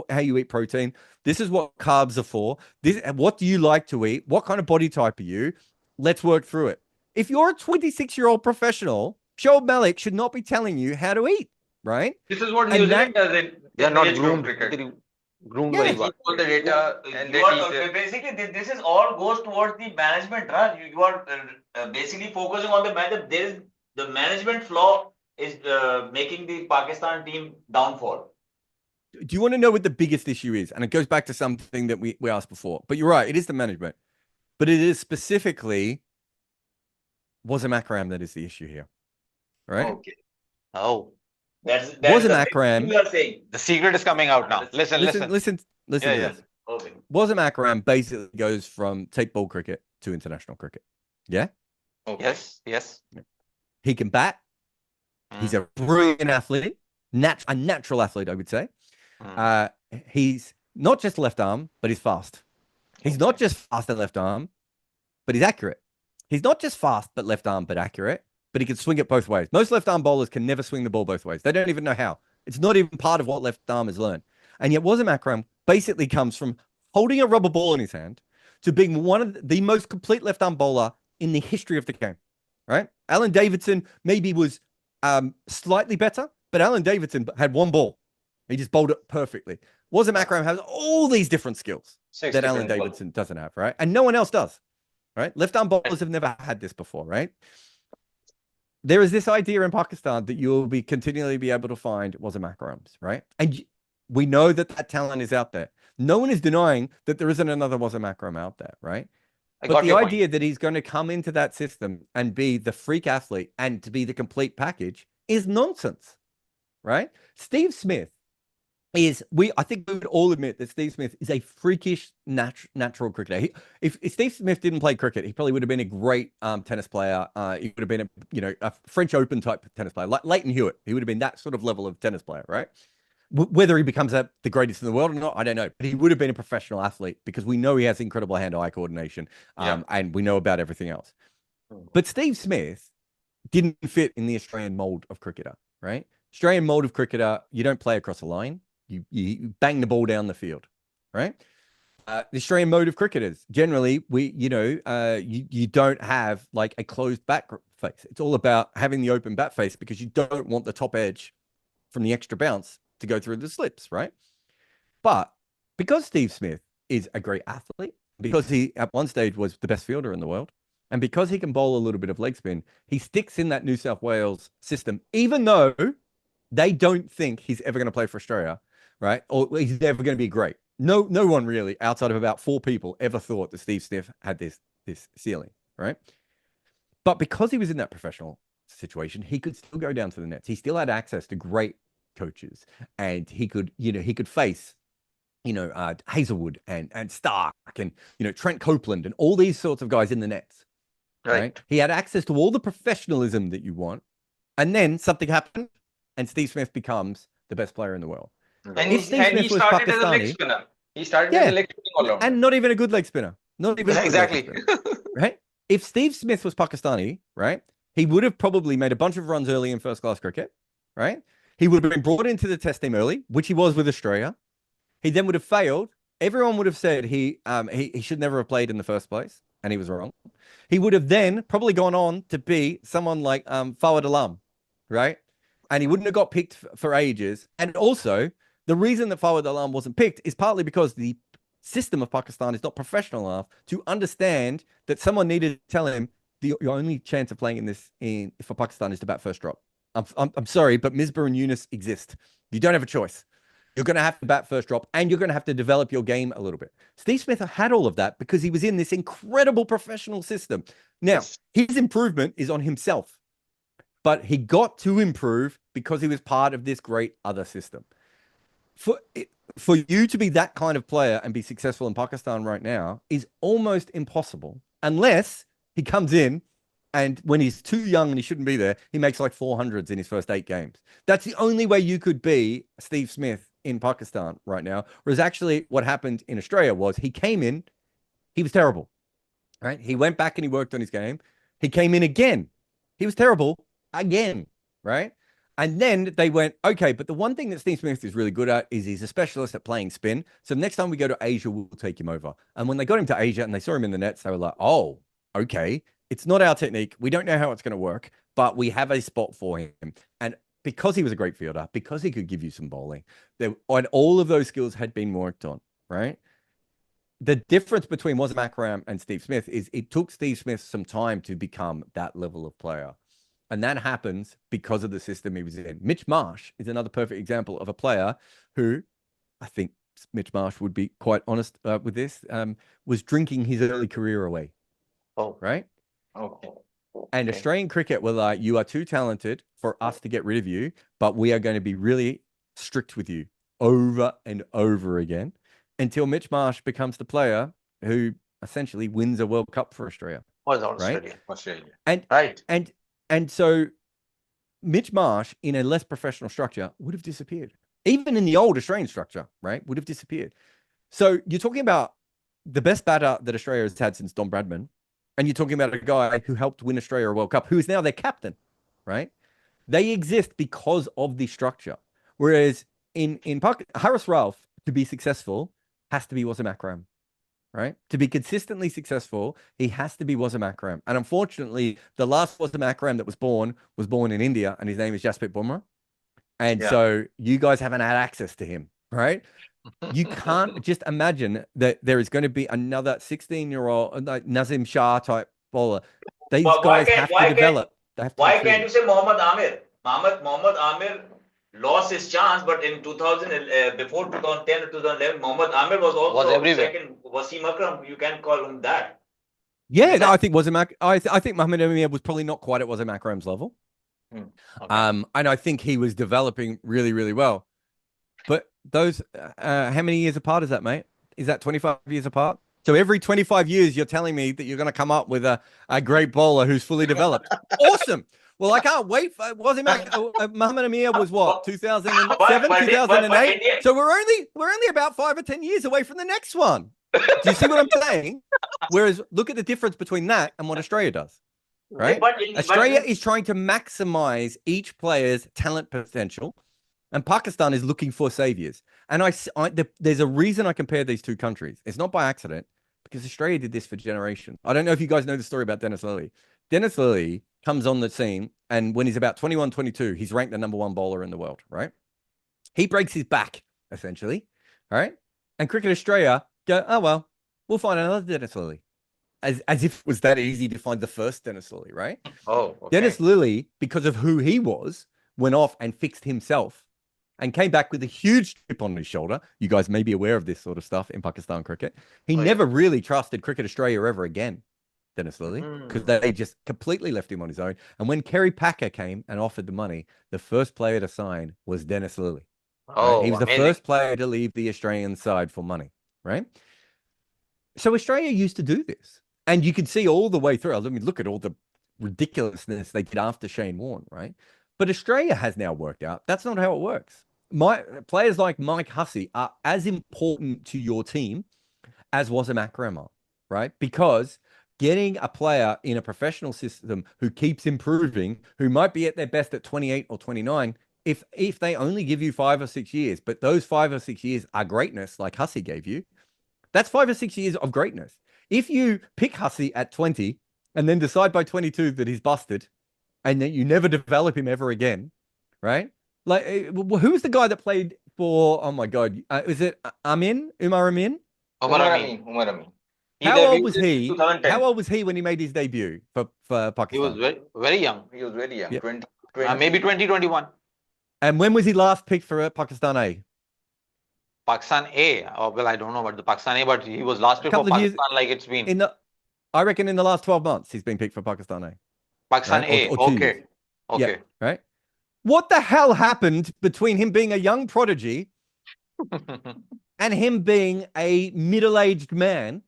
how you eat protein. This is what carbs are for. What do you like to eat? What kind of body type are you? Let's work through it. If you're a 26-year-old professional, Shoaib Malik should not be telling you how to eat, right? This is what And New Zealand does in They are not age group groomed. cricket. Groomed Yeah. very They well. keep all the data and they You teach are, them. basically, this is all goes towards the management, right? You are basically focusing on the management. There is the management flaw is making the Pakistan team downfall. Do you want to know what the biggest issue is? And it goes back to something that we asked before. But you're right, it is the management. But it is specifically Wasim Akram that is the issue here. Right? Okay, Oh, that's Wasim the Akram. you are saying. the secret is coming out now. Listen. Listen Yeah, to yeah. this. Okay. Wasim Akram basically goes from tape ball cricket to international cricket. Yeah? Okay. Yes. He can bat. He's a brilliant athlete, a natural athlete, I would say. Mm. He's not just left arm, but he's fast. He's not just fast at left arm, but he's accurate. He's not just fast, but left arm, but accurate, but he can swing it both ways. Most left arm bowlers can never swing the ball both ways. They don't even know how. It's not even part of what left armers learn. And yet Wasim Akram basically comes from holding a rubber ball in his hand to being one of the most complete left arm bowler in the history of the game, right? Alan Davidson maybe was slightly better, but Alan Davidson had one ball. He just bowled it perfectly. Wasim Akram has all these different skills that Alan Davidson doesn't have, right? And no one else does, right? Left arm bowlers have never had this before, right? There is this idea in Pakistan that you'll be continually be able to find Wasim Akrams, right? And we know that talent is out there. No one is denying that there isn't another Wasim Akram out there, right? But the idea that he's going to come into that system and be the freak athlete and to be the complete package is nonsense, right? Steve Smith I think we would all admit that Steve Smith is a freakish natural cricketer. If Steve Smith didn't play cricket, he probably would have been a great tennis player. He would have been a French Open type tennis player, like Leighton Hewitt. He would have been that sort of level of tennis player, right? Whether he becomes the greatest in the world or not, I don't know. But he would have been a professional athlete because we know he has incredible hand-eye coordination, and we know about everything else. But Steve Smith didn't fit in the Australian mold of cricketer, right? Australian mold of cricketer, you don't play across a line. You bang the ball down the field, right? The Australian mode of cricketers, generally, you don't have like a closed back face. It's all about having the open bat face because you don't want the top edge from the extra bounce to go through the slips, right? But because Steve Smith is a great athlete, because he at one stage was the best fielder in the world, and because he can bowl a little bit of leg spin, he sticks in that New South Wales system, even though they don't think he's ever going to play for Australia, right? Or he's never going to be great. No one really, outside of about 4 people, ever thought that Steve Smith had this ceiling, right? But because he was in that professional situation, he could still go down to the nets. He still had access to great coaches, and he could face Hazelwood and Stark and Trent Copeland and all these sorts of guys in the nets. Right. He had access to all the professionalism that you want, and then something happened, and Steve Smith becomes the best player in the world. And he started as a leg spinner. He started as a leg spinning all-rounder. And not even a good leg spinner. Not even exactly. Leg spinner, right? If Steve Smith was Pakistani, right, he would have probably made a bunch of runs early in first-class cricket, right? He would have been brought into the test team early, which he was with Australia. He then would have failed. Everyone would have said he should never have played in the first place, and he was wrong. He would have then probably gone on to be someone like Fawad Alam, right? And he wouldn't have got picked for ages. And also, the reason that Fawad Alam wasn't picked is partly because the system of Pakistan is not professional enough to understand that someone needed to tell him your only chance of playing for Pakistan is to bat first drop. I'm sorry, but Misbah and Yunus exist. You don't have a choice. You're going to have to bat first drop, and you're going to have to develop your game a little bit. Steve Smith had all of that because he was in this incredible professional system. Now, his improvement is on himself, but he got to improve because he was part of this great other system. For you to be that kind of player and be successful in Pakistan right now is almost impossible unless he comes in and when he's too young and he shouldn't be there, he makes like 400s in his first 8 games. That's the only way you could be Steve Smith in Pakistan right now. Whereas actually what happened in Australia was he came in, he was terrible, right? He went back and he worked on his game. He came in again. He was terrible again, right? And then they went, okay, but the one thing that Steve Smith is really good at is he's a specialist at playing spin. So next time we go to Asia, we'll take him over. And when they got him to Asia and they saw him in the nets, they were like, oh, okay, it's not our technique. We don't know how it's going to work, but we have a spot for him. And because he was a great fielder, because he could give you some bowling, and all of those skills had been worked on, right? The difference between Wasim Akram and Steve Smith is it took Steve Smith some time to become that level of player. And that happens because of the system he was in. Mitch Marsh is another perfect example of a player who, I think Mitch Marsh would be quite honest with this, was drinking his early career away. Oh, right? Okay. And Australian cricket were like, you are too talented for us to get rid of you, but we are going to be really strict with you over and over again until Mitch Marsh becomes the player who essentially wins a World Cup for Australia. Was Australia. Right? Australia. And so Mitch Marsh in a less professional structure would have disappeared. Even in the old Australian structure, right? Would have disappeared. So you're talking about the best batter that Australia has had since Don Bradman. And you're talking about a guy who helped win Australia a World Cup, who is now their captain, right? They exist because of the structure. Whereas in Haris Ralph, to be successful, has to be Wasim Akram, right? To be consistently successful, he has to be Wasim Akram. And unfortunately, the last Wasim Akram that was born in India, and his name is Jasprit Bumrah. And so you guys haven't had access to him, right? You can't just imagine that there is going to be another 16-year-old like Nazim Shah type bowler. These guys have to develop. Why can't you say Mohammad Amir? Mohammad Amir lost his chance, but in 2000, before 2010 or 2011, Mohammad Amir was also second. Wasim Akram, you can call him that. Yeah, no, I think I think Mohammad Amir was probably not quite at Wasim Akram's level. Okay. And I think he was developing really, really well. But those, how many years apart is that, mate? Is that 25 years apart? So every 25 years, you're telling me that you're going to come up with a great bowler who's fully developed. Awesome. Well, I can't wait. Mohammad Amir was what, 2007, 2008? So we're only about 5 or 10 years away from the next one. Do you see what I'm saying? Whereas look at the difference between that and what Australia does. Right? Australia is trying to maximize each player's talent potential. And Pakistan is looking for saviors. And there's a reason I compare these two countries. It's not by accident, because Australia did this for generations. I don't know if you guys know the story about Dennis Lilly. Dennis Lillee comes on the scene, and when he's about 21, 22, he's ranked the #1 bowler in the world, right? He breaks his back, essentially, all right? And Cricket Australia go, oh, well, we'll find another Dennis Lillee. As if it was that easy to find the first Dennis Lillee, right? Oh, okay. Dennis Lillee, because of who he was, went off and fixed himself and came back with a huge chip on his shoulder. You guys may be aware of this sort of stuff in Pakistan cricket. He never really trusted Cricket Australia ever again, Dennis Lillee, because they just completely left him on his own. And when Kerry Packer came and offered the money, the first player to sign was Dennis Lillee. Oh, right? He was amazing. the first player to leave the Australian side for money, right? So Australia used to do this. And you can see all the way through. I mean, look at all the ridiculousness they did after Shane Warne, right? But Australia has now worked out that's not how it works. Players like Mike Hussey are as important to your team as Wasim Akram are, right? Because getting a player in a professional system who keeps improving, who might be at their best at 28 or 29, if they only give you 5 or 6 years, but those 5 or 6 years are greatness, like Hussey gave you, that's 5 or 6 years of greatness. If you pick Hussey at 20 and then decide by 22 that he's busted and then you never develop him ever again, right? Like, who's the guy that played for, oh my God, is it Umar Amin? Umar Amin. How old was he? 2010. How old was he when he made his debut for Pakistan? He was very young. He was very young. Yep. 20, Maybe 2021. And when was he last picked for Pakistan A? Pakistan A. Oh, well, I don't know about the Pakistan A, but he was last pick for Couple of years- Pakistan like it's been. I reckon in the last 12 months, he's been picked for Pakistan A. Pakistan right? A. Or 2 Okay. years. Okay. Yeah, right? What the hell happened between him being a young prodigy and him being a middle-aged man?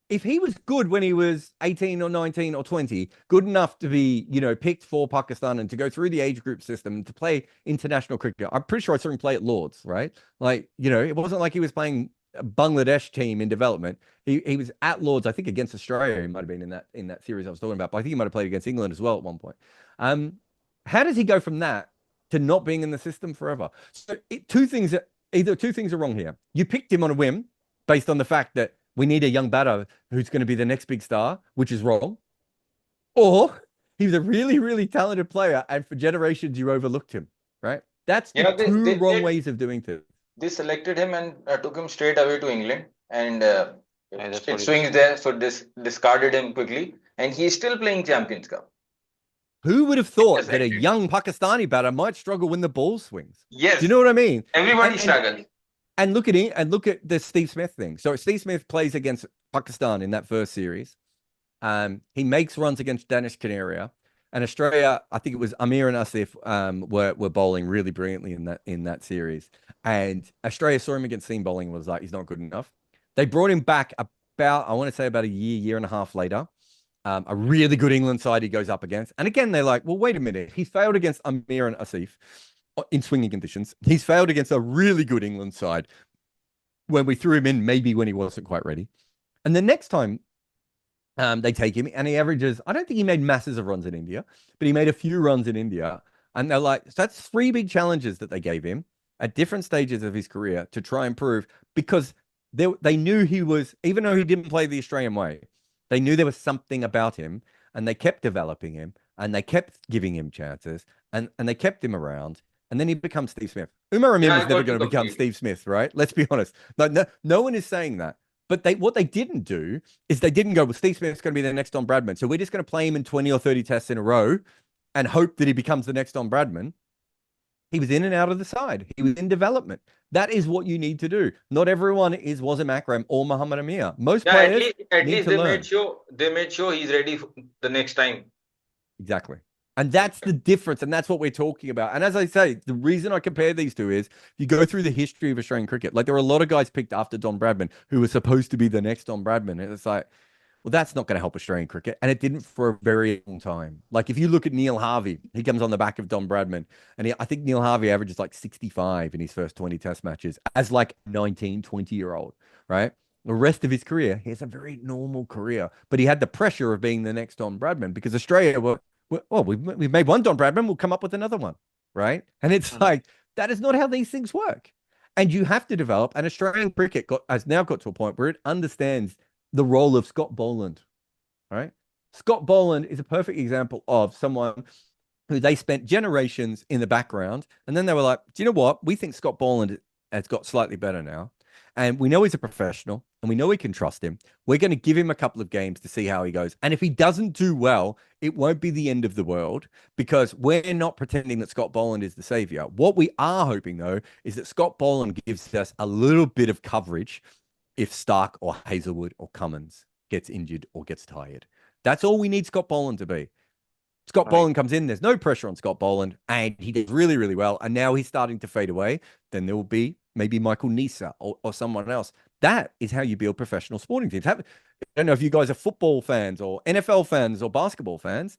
If he was good when he was 18 or 19 or 20, good enough to be, picked for Pakistan and to go through the age group system and to play international cricket, I'm pretty sure I saw him play at Lords, right? Like, it wasn't like he was playing a Bangladesh team in development. He was at Lords, I think against Australia. He might have been in that series I was talking about, but I think he might have played against England as well at one point. How does he go from that to not being in the system forever? So two things are wrong here. You picked him on a whim based on the fact that we need a young batter who's going to be the next big star, which is wrong. Or he was a really, really talented player, and for generations you overlooked him, right? That's the two wrong ways of doing things. They selected him and took him straight away to England, and that's it swings there, so discarded him quickly, and he's still playing Champions Cup. Who would have thought that a young Pakistani batter might struggle when the ball swings? Yes. Do you know what I mean? Everybody struggles. And look at the Steve Smith thing. So Steve Smith plays against Pakistan in that first series. He makes runs against Danish Canaria, and Australia, I think it was Amir and Asif, were bowling really brilliantly in that series. And Australia saw him against seam bowling and was like, he's not good enough. They brought him back about a year and a half later. A really good England side he goes up against. And again, they're like, well, wait a minute. He failed against Amir and Asif in swinging conditions. He's failed against a really good England side when we threw him in, maybe when he wasn't quite ready. And the next time they take him, and he averages, I don't think he made masses of runs in India, but he made a few runs in India. And they're like, so that's 3 big challenges that they gave him at different stages of his career to try and prove, because they knew he was, even though he didn't play the Australian way, they knew there was something about him, and they kept developing him, and they kept giving him chances, and they kept him around. And then he becomes Steve Smith. Umar Amin was never going to become Steve Smith, right? Let's be honest. No one is saying that. But what they didn't do is they didn't go, well, Steve Smith's going to be the next Don Bradman, so we're just going to play him in 20 or 30 tests in a row and hope that he becomes the next Don Bradman. He was in and out of the side. He was in development. That is what you need to do. Not everyone is Wasim Akram or Muhammad Amir. Most players at need least to they learn. made sure he's ready for the next time. Exactly. And that's the difference. And that's what we're talking about. And as I say, the reason I compare these two is if you go through the history of Australian cricket, like there are a lot of guys picked after Don Bradman who were supposed to be the next Don Bradman. And it's like, well, that's not going to help Australian cricket. And it didn't for a very long time. Like if you look at Neil Harvey, he comes on the back of Don Bradman. And I think Neil Harvey averages like 65 in his first 20 test matches as like 19, 20-year-old, right? The rest of his career, he has a very normal career. But he had the pressure of being the next Don Bradman because Australia were, well, we've made one Don Bradman, we'll come up with another one, right? And it's like, that is not how these things work. And you have to develop, and Australian cricket has now got to a point where it understands the role of Scott Boland, right? Scott Boland is a perfect example of someone who they spent generations in the background. And then they were like, do you know what? We think Scott Boland has got slightly better now. And we know he's a professional and we know we can trust him. We're going to give him a couple of games to see how he goes. And if he doesn't do well, it won't be the end of the world because we're not pretending that Scott Boland is the savior. What we are hoping, though, is that Scott Boland gives us a little bit of coverage if Stark or Hazelwood or Cummins gets injured or gets tired. That's all we need Scott Boland to be. Scott Boland comes in, there's no pressure on Scott Boland, and he did really, really well. And now he's starting to fade away. Then there will be maybe Michael Nisa or someone else. That is how you build professional sporting teams. I don't know if you guys are football fans or NFL fans or basketball fans.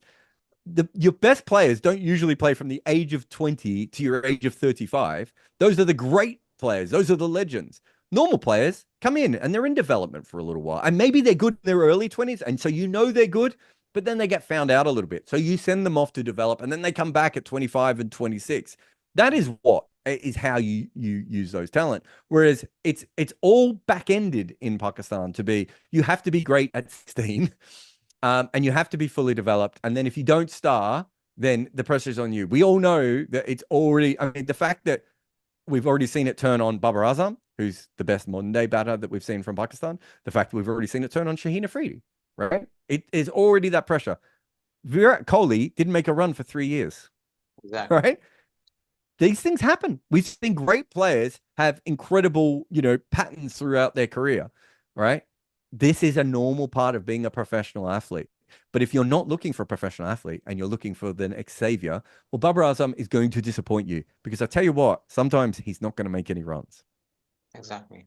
Your best players don't usually play from the age of 20 to your age of 35. Those are the great players. Those are the legends. Normal players come in and they're in development for a little while. And maybe they're good in their early 20s. And so you know they're good, but then they get found out a little bit. So you send them off to develop and then they come back at 25 and 26. That is how you use those talent. Whereas it's all back-ended in Pakistan to be, you have to be great at 16 and you have to be fully developed. And then if you don't star, then the pressure's on you. We all know that it's already, I mean, the fact that we've already seen it turn on Babar Azam, who's the best modern day batter that we've seen from Pakistan. The fact that we've already seen it turn on Shaheen Afridi, right? It is already that pressure. Virat Kohli didn't make a run for 3 years, right? These things happen. We've seen great players have incredible, patterns throughout their career, right? This is a normal part of being a professional athlete. But if you're not looking for a professional athlete and you're looking for the next savior, well, Babar Azam is going to disappoint you because I tell you what, sometimes he's not going to make any runs. Exactly.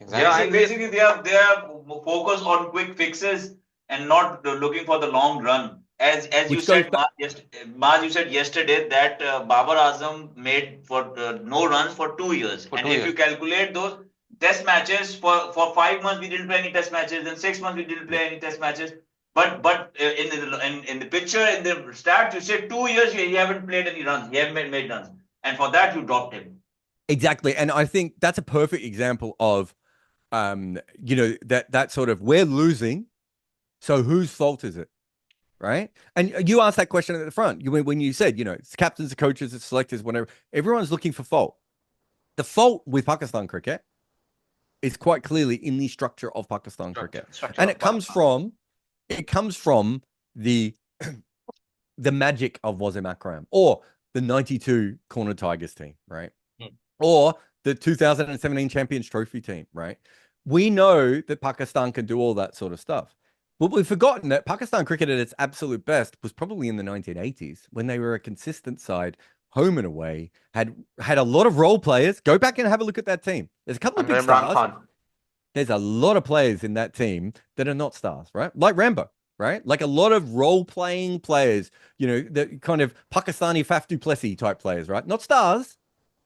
Yeah, basically they are focused on quick fixes and not looking for the long run. As you said, Maz, you said yesterday that Babar Azam made for no runs for 2 years. And if you calculate those test matches for 5 months, we didn't play any test matches. Then 6 months, we didn't play any test matches. But in the picture, in the stats, you said 2 years he haven't played any runs. He haven't made runs. And for that, you dropped him. Exactly. And I think that's a perfect example of, that sort of, we're losing. So whose fault is it? Right. And you asked that question at the front. When you said, it's captains, the coaches, the selectors, whatever, everyone's looking for fault. The fault with Pakistan cricket is quite clearly in the structure of Pakistan cricket. And it comes from the magic of Wasim Akram or the 92 Corner Tigers team, right? Or the 2017 Champions Trophy team, right? We know that Pakistan can do all that sort of stuff. But we've forgotten that Pakistan cricket at its absolute best was probably in the 1980s when they were a consistent side, home and away, had a lot of role players. Go back and have a look at that team. There's a couple of big stars. There's a lot of players in that team that are not stars, right? Like Rambo, right? Like a lot of role-playing players, the kind of Pakistani Faf du Plessis type players, right? Not stars.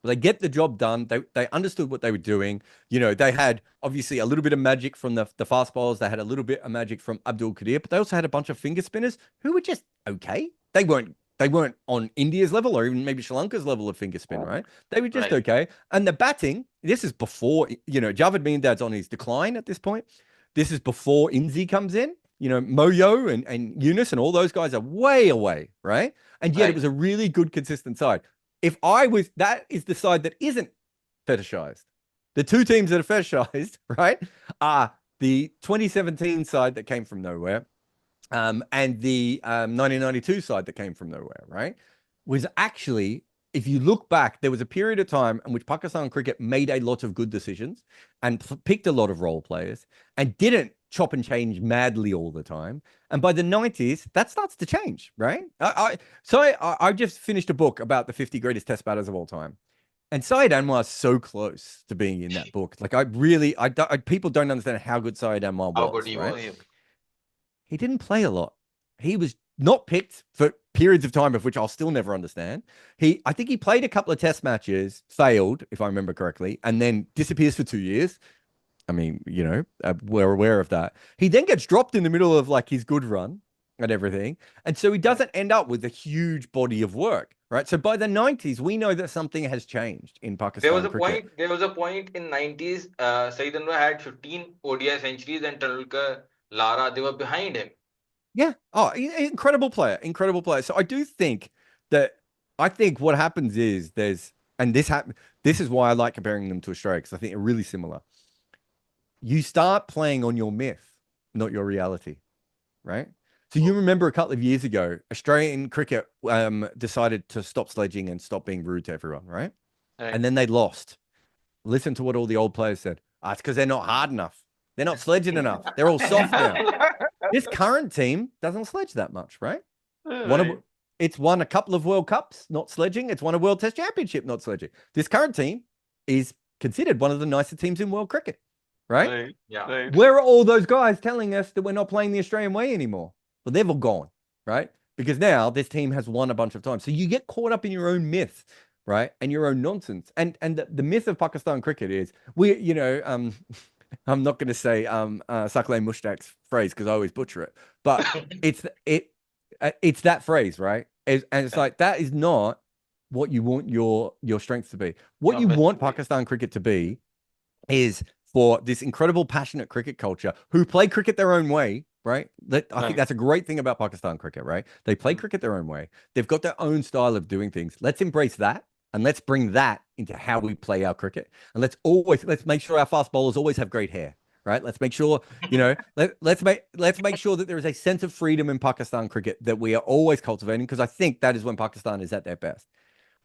They get the job done. They understood what they were doing. They had obviously a little bit of magic from the fast bowlers. They had a little bit of magic from Abdul Qadir, but they also had a bunch of finger spinners who were just okay. They weren't on India's level or even maybe Sri Lanka's level of finger spin, right? They were just okay. And the batting, this is before, Javed Miandad's on his decline at this point. This is before Inzi comes in. Moyo and Yunus and all those guys are way away, right? And yet it was a really good, consistent side. That is the side that isn't fetishized. The two teams that are fetishized, right, are the 2017 side that came from nowhere, and the 1992 side that came from nowhere, right? Was actually, if you look back, there was a period of time in which Pakistan cricket made a lot of good decisions and picked a lot of role players and didn't chop and change madly all the time. And by the 90s, that starts to change, right? I just finished a book about the 50 greatest test batters of all time. And Syed Anwar is so close to being in that book. Like people don't understand how good Syed Anwar was. How good he was. He didn't play a lot. He was not picked for periods of time of which I'll still never understand. I think he played a couple of test matches, failed, if I remember correctly, and then disappears for 2 years. I mean, we're aware of that. He then gets dropped in the middle of like his good run and everything. And so he doesn't end up with a huge body of work, right? So by the 90s, we know that something has changed in Pakistan. There was a point in 90s, Saeed Anwar had 15 ODI centuries and Tendulkar, Lara, they were behind him. Yeah. Oh, incredible player. Incredible player. So I do think what happens is this is why I like comparing them to Australia, because I think they're really similar. You start playing on your myth, not your reality, right? So you remember a couple of years ago, Australian cricket decided to stop sledging and stop being rude to everyone, right? And then they lost. Listen to what all the old players said. It's because they're not hard enough. They're not sledging enough. They're all soft now. This current team doesn't sledge that much, right? It's won a couple of World Cups, not sledging. It's won a World Test Championship, not sledging. This current team is considered one of the nicer teams in world cricket, right? Yeah. Where are all those guys telling us that we're not playing the Australian way anymore? Well, they've all gone, right? Because now this team has won a bunch of times. So you get caught up in your own myth, right? And your own nonsense. And the myth of Pakistan cricket is I'm not going to say Sakleh Mushtaq's phrase because I always butcher it, but it's that phrase, right? And it's like, that is not what you want your strength to be. What you want Pakistan cricket to be is for this incredible, passionate cricket culture who play cricket their own way, right? I think that's a great thing about Pakistan cricket, right? They play cricket their own way. They've got their own style of doing things. Let's embrace that. And let's bring that into how we play our cricket. And let's make sure our fast bowlers always have great hair, right? Let's make sure, let's make sure that there is a sense of freedom in Pakistan cricket that we are always cultivating, because I think that is when Pakistan is at their best.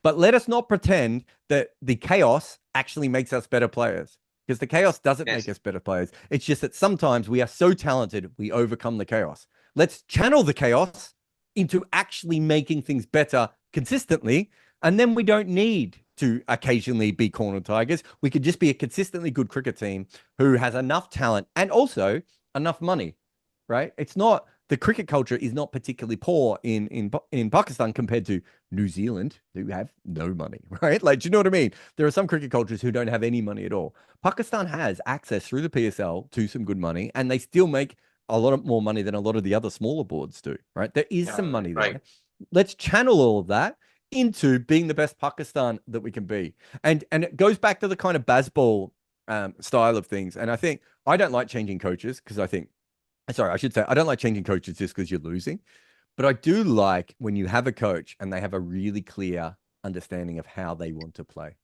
But let us not pretend that the chaos actually makes us better players, because the chaos doesn't make us better players. It's just that sometimes we are so talented, we overcome the chaos. Let's channel the chaos into actually making things better consistently. And then we don't need to occasionally be corner tigers. We could just be a consistently good cricket team who has enough talent and also enough money, right? It's not, the cricket culture is not particularly poor in Pakistan compared to New Zealand, who have no money, right? Like, do you know what I mean? There are some cricket cultures who don't have any money at all. Pakistan has access through the PSL to some good money, and they still make a lot more money than a lot of the other smaller boards do, right? There is some money there. Let's channel all of that into being the best Pakistan that we can be. And it goes back to the kind of baseball style of things. And I don't like changing coaches because I don't like changing coaches just because you're losing. But I do like when you have a coach and they have a really clear understanding of how they want to play,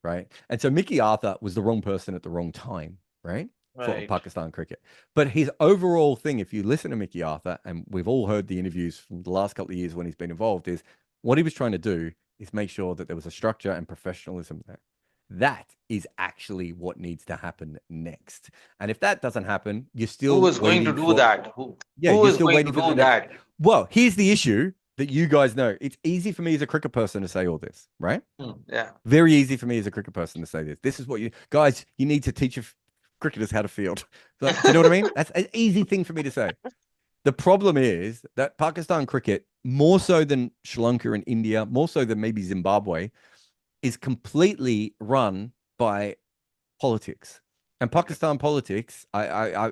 right? And so Mickey Arthur was the wrong person at the wrong time, right? For Pakistan cricket. But his overall thing, if you listen to Mickey Arthur, and we've all heard the interviews from the last couple of years when he's been involved, is what he was trying to do is make sure that there was a structure and professionalism there. That is actually what needs to happen next. And if that doesn't happen, you're still Who is going to do that? Who is going to do that? Well, here's the issue that you guys know. It's easy for me as a cricket person to say all this, right? Yeah. Very easy for me as a cricket person to say this. This is what you need to teach your cricketers how to field. Do you know what I mean? That's an easy thing for me to say. The problem is that Pakistan cricket, more so than Sri Lanka and India, more so than maybe Zimbabwe, is completely run by politics. And Pakistan politics, I'm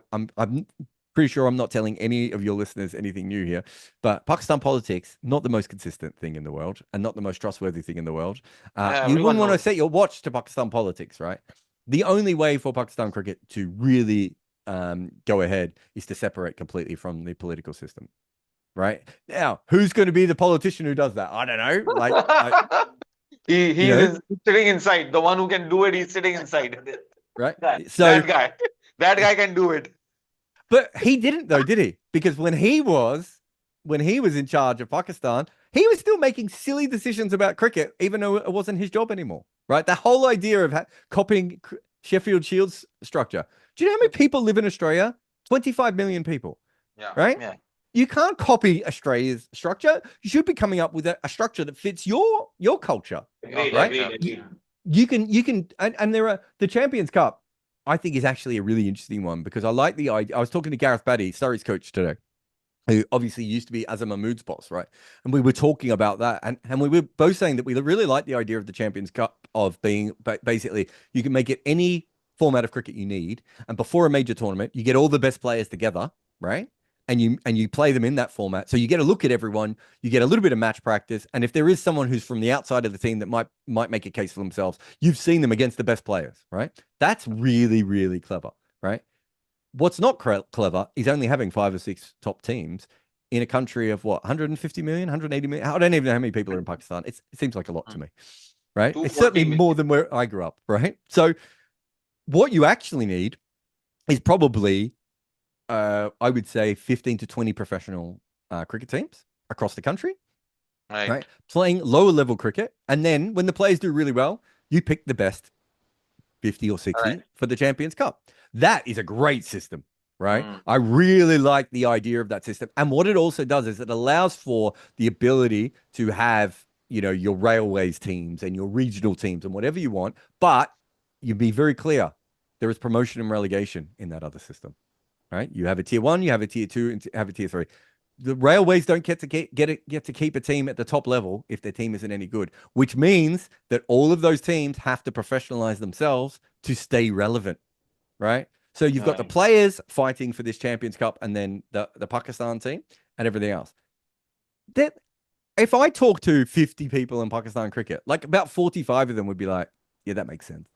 pretty sure I'm not telling any of your listeners anything new here, but Pakistan politics, not the most consistent thing in the world and not the most trustworthy thing in the world. You wouldn't want to set your watch to Pakistan politics, right? The only way for Pakistan cricket to really go ahead is to separate completely from the political system, right? Now, who's going to be the politician who does that? I don't know. Like, he's sitting inside. The one who can do it, he's sitting inside. Right. So that guy can do it. But he didn't though, did he? Because when he was in charge of Pakistan, he was still making silly decisions about cricket, even though it wasn't his job anymore. Right. The whole idea of copying Sheffield Shield's structure. Do you know how many people live in Australia? 25 million people. Yeah. Right? Yeah. You can't copy Australia's structure. You should be coming up with a structure that fits your culture. Right? You can and there are the Champions Cup, I think, is actually a really interesting one because I like the idea. I was talking to Gareth Batty, Surrey's coach today, who obviously used to be Azam Mahmood's boss, right? And we were talking about that. And we were both saying that we really like the idea of the Champions Cup of being basically you can make it any format of cricket you need. And before a major tournament, you get all the best players together, right? And you play them in that format. So you get a look at everyone, you get a little bit of match practice. And if there is someone who's from the outside of the team that might make a case for themselves, you've seen them against the best players, right? That's really, really clever, right? What's not clever is only having 5 or 6 top teams in a country of what, 150 million, 180 million? I don't even know how many people are in Pakistan. It seems like a lot to me, right? It's 240 certainly million. more than where I grew up, right? So what you actually need is probably, I would say 15 to 20 professional cricket teams across the country, right? Playing lower level cricket. And then when the players do really well, you pick the best 50 or 60 for the Champions Cup. That is a great system, right? I really like the idea of that system. And what it also does is it allows for the ability to have, your railways teams and your regional teams and whatever you want. But you be very clear, there is promotion and relegation in that other system, right? You have a tier 1, you have a tier 2, and have a tier 3. The railways don't get to keep a team at the top level if their team isn't any good, which means that all of those teams have to professionalize themselves to stay relevant, right? So you've got the players fighting for this Champions Cup, and then the Pakistan team and everything else. That if I talk to 50 people in Pakistan cricket, like about 45 of them would be like, yeah, that makes sense,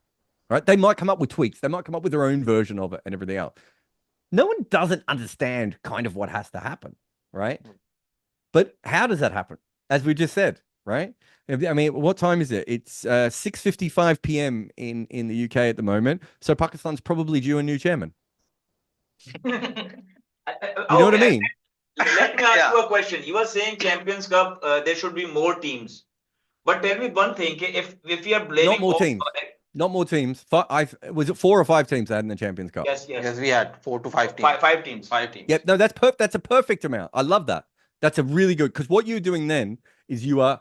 right? They might come up with tweaks, they might come up with their own version of it and everything else. No one doesn't understand kind of what has to happen, right? But how does that happen? As we just said, right? I mean, what time is it? It's 6:55 p.m. in the UK at the moment. So Pakistan's probably due a new chairman. You know what I mean? Let me ask you a question. You are saying Champions Cup, there should be more teams. But tell me one thing, if we are blaming Not more teams. Not more teams. Was it 4 or 5 teams that had in the Champions Cup? Yes, we had 4 to 5 teams. Five teams. 5 teams. Yep. No, that's a perfect amount. I love that. That's a really good, because what you're doing then is you are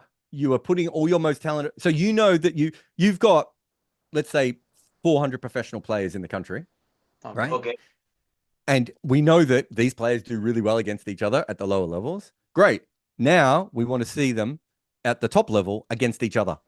putting all your most talented. So you know that you've got, let's say, 400 professional players in the country, right? Okay. And we know that these players do really well against each other at the lower levels. Great. Now we want to see them at the top level against each other.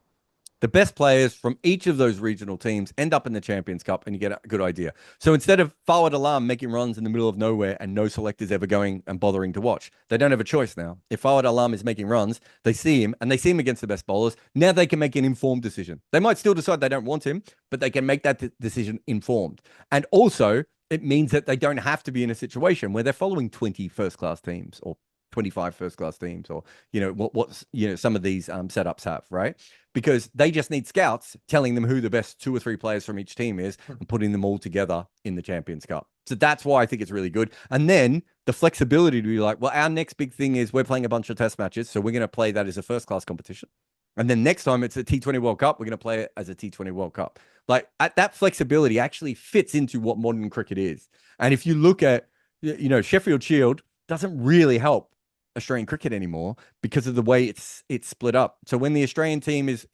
The best players from each of those regional teams end up in the Champions Cup, and you get a good idea. So instead of Fawad Alam making runs in the middle of nowhere and no selectors ever going and bothering to watch, they don't have a choice now. If Fawad Alam is making runs, they see him, and they see him against the best bowlers. Now they can make an informed decision. They might still decide they don't want him, but they can make that decision informed. And also, it means that they don't have to be in a situation where they're following 20 first-class teams or 25 first-class teams, or what's some of these setups have, right? Because they just need scouts telling them who the best 2 or 3 players from each team is and putting them all together in the Champions Cup. So that's why I think it's really good. And then the flexibility to be like, well, our next big thing is we're playing a bunch of test matches, so we're going to play that as a first-class competition. And then next time it's a T20 World Cup, we're going to play it as a T20 World Cup. Like, that flexibility actually fits into what modern cricket is. And if you look at, Sheffield Shield doesn't really help Australian cricket anymore because of the way it's split up. So when the Australian team is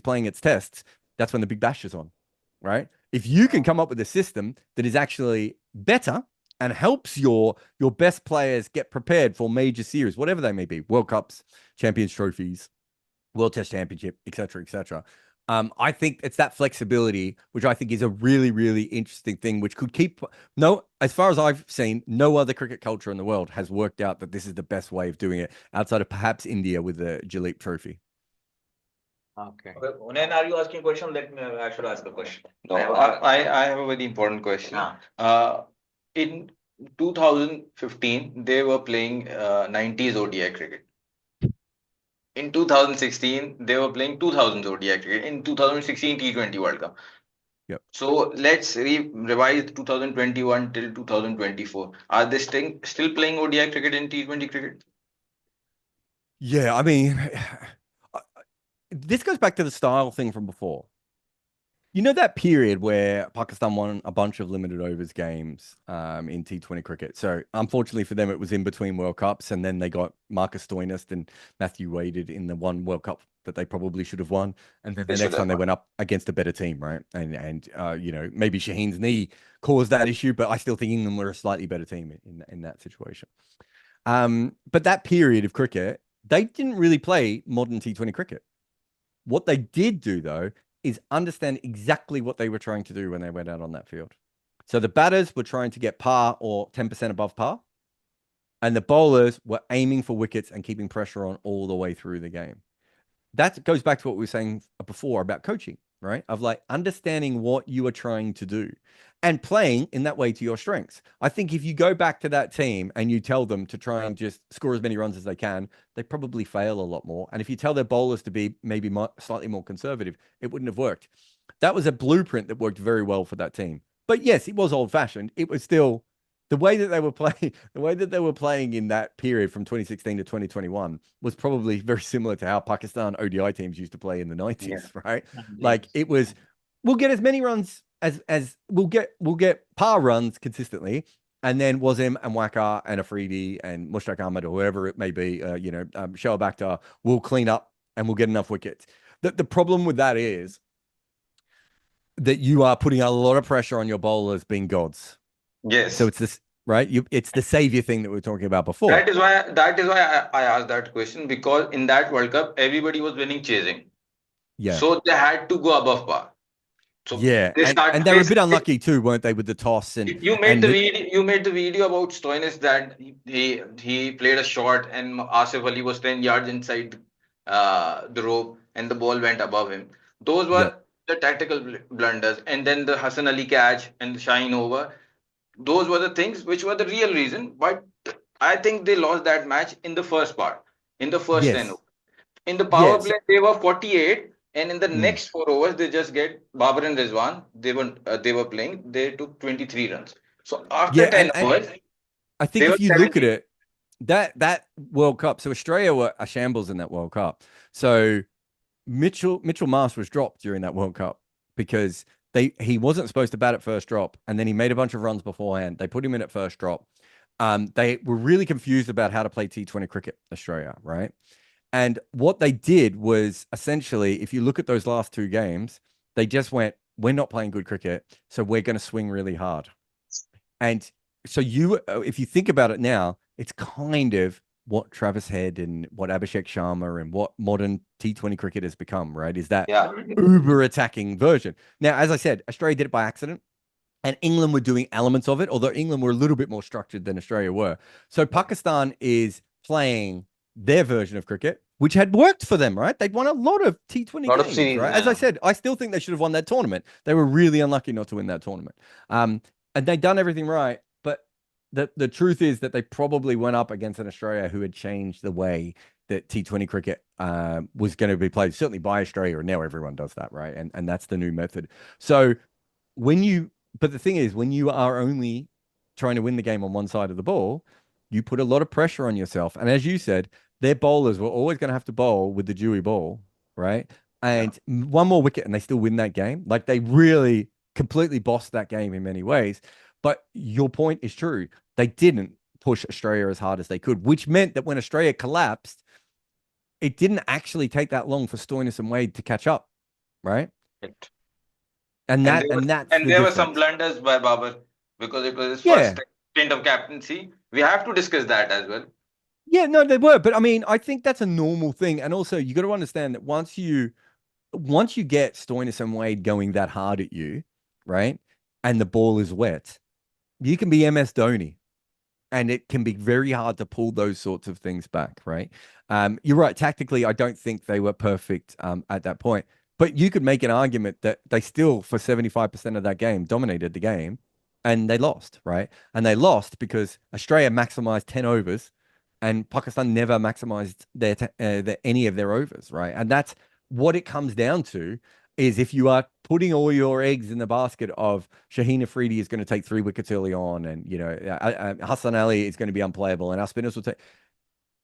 playing its tests, that's when the Big Bash is on, right? If you can come up with a system that is actually better and helps your best players get prepared for major series, whatever they may be, World Cups, Champions Trophies, World Test Championship, etc., etc. I think it's that flexibility, which I think is a really, really interesting thing, which could keep as far as I've seen, no other cricket culture in the world has worked out that this is the best way of doing it outside of perhaps India with the Jalip Trophy. Okay. Unain, are you asking a question? I should ask a question. No, I have a very important question. In 2015, they were playing 90s ODI cricket. In 2016, they were playing 2000s ODI cricket. In 2016 T20 World Cup. Yep. So let's revise 2021 till 2024. Are they still playing ODI cricket and T20 cricket? Yeah, I mean, this goes back to the style thing from before. You know that period where Pakistan won a bunch of limited overs games in T20 cricket. So unfortunately for them, it was in between World Cups, and then they got Marcus Stoinis and Matthew Wade in the one World Cup that they probably should have won. And then the next time they went up against a better team, right? And maybe Shaheen's knee caused that issue, but I still think England were a slightly better team in that situation. But that period of cricket, they didn't really play modern T20 cricket. What they did do, though, is understand exactly what they were trying to do when they went out on that field. So the batters were trying to get par or 10% above par, and the bowlers were aiming for wickets and keeping pressure on all the way through the game. That goes back to what we were saying before about coaching, right? Of like understanding what you are trying to do. and playing in that way to your strengths. I think if you go back to that team and you tell them to try and just score as many runs as they can, they probably fail a lot more. And if you tell their bowlers to be maybe slightly more conservative, it wouldn't have worked. That was a blueprint that worked very well for that team. But yes, it was old-fashioned. It was still the way that they were playing. The way that they were playing in that period from 2016 to 2021 was probably very similar to how Pakistan ODI teams used to play in the 90s, right? Like it was, we'll get as many runs as we'll get par runs consistently, and then Wasim and Waqar and Afridi and Mushtaq Ahmed or whoever it may be, Shoaib Akhtar will clean up and we'll get enough wickets. The problem with that is that you are putting a lot of pressure on your bowlers being gods. Yes. So it's this, right? It's the savior thing that we were talking about before. That is why I asked that question, because in that World Cup, everybody was winning chasing. Yeah. So they had to go above par. So yeah, and they were a bit unlucky too, weren't they, with the toss? And you made the video about Stoinis that he played a shot and Asif Ali was 10 yards inside the rope and the ball went above him. Those were the tactical blunders, and then the Hassan Ali catch and the Shine over. Those were the things which were the real reason. But I think they lost that match in the first part, in the first 10 overs. In the power play, they were 48. And in the next 4 overs, they just get Babar and Rizwan. They were playing. They took 23 runs. So after 10 overs, I think if you look at it, that World Cup, so Australia were a shambles in that World Cup. So Mitchell Marsh was dropped during that World Cup because he wasn't supposed to bat at first drop, and then he made a bunch of runs beforehand. They put him in at first drop. They were really confused about how to play T20 cricket, Australia, right? And what they did was essentially, if you look at those last 2 games, they just went, we're not playing good cricket, so we're going to swing really hard. And so if you think about it now, it's kind of what Travis Head and what Abhishek Sharma and what modern T20 cricket has become, right? Is that uber attacking version. Now, as I said, Australia did it by accident. And England were doing elements of it, although England were a little bit more structured than Australia were. So Pakistan is playing their version of cricket, which had worked for them, right? They'd won a lot of T20 games, series, right? As I said, I still think they should have won that tournament. They were really unlucky not to win that tournament. And they'd done everything right. But the truth is that they probably went up against an Australia who had changed the way that T20 cricket was going to be played, certainly by Australia. And now everyone does that, right? And that's the new method. So but the thing is, when you are only trying to win the game on one side of the ball, you put a lot of pressure on yourself. And as you said, their bowlers were always going to have to bowl with the dewy ball, right? And one more wicket and they still win that game. Like they really completely bossed that game in many ways. But your point is true. They didn't push Australia as hard as they could, which meant that when Australia collapsed, it didn't actually take that long for Stoinis and Wade to catch up, right? And there were some blunders by Babar because it was his first stint of captaincy. We have to discuss that as well. Yeah, no, they were. But I mean, I think that's a normal thing. And also you got to understand that once you get Stoinis and Wade going that hard at you, right? And the ball is wet, you can be MS Dhoni. And it can be very hard to pull those sorts of things back, right? You're right. Tactically, I don't think they were perfect at that point. But you could make an argument that they still, for 75% of that game, dominated the game and they lost, right? And they lost because Australia maximized 10 overs and Pakistan never maximized any of their overs, right? And that's what it comes down to, is if you are putting all your eggs in the basket of Shaheen Afridi is going to take 3 wickets early on and, Hassan Ali is going to be unplayable and our spinners will take...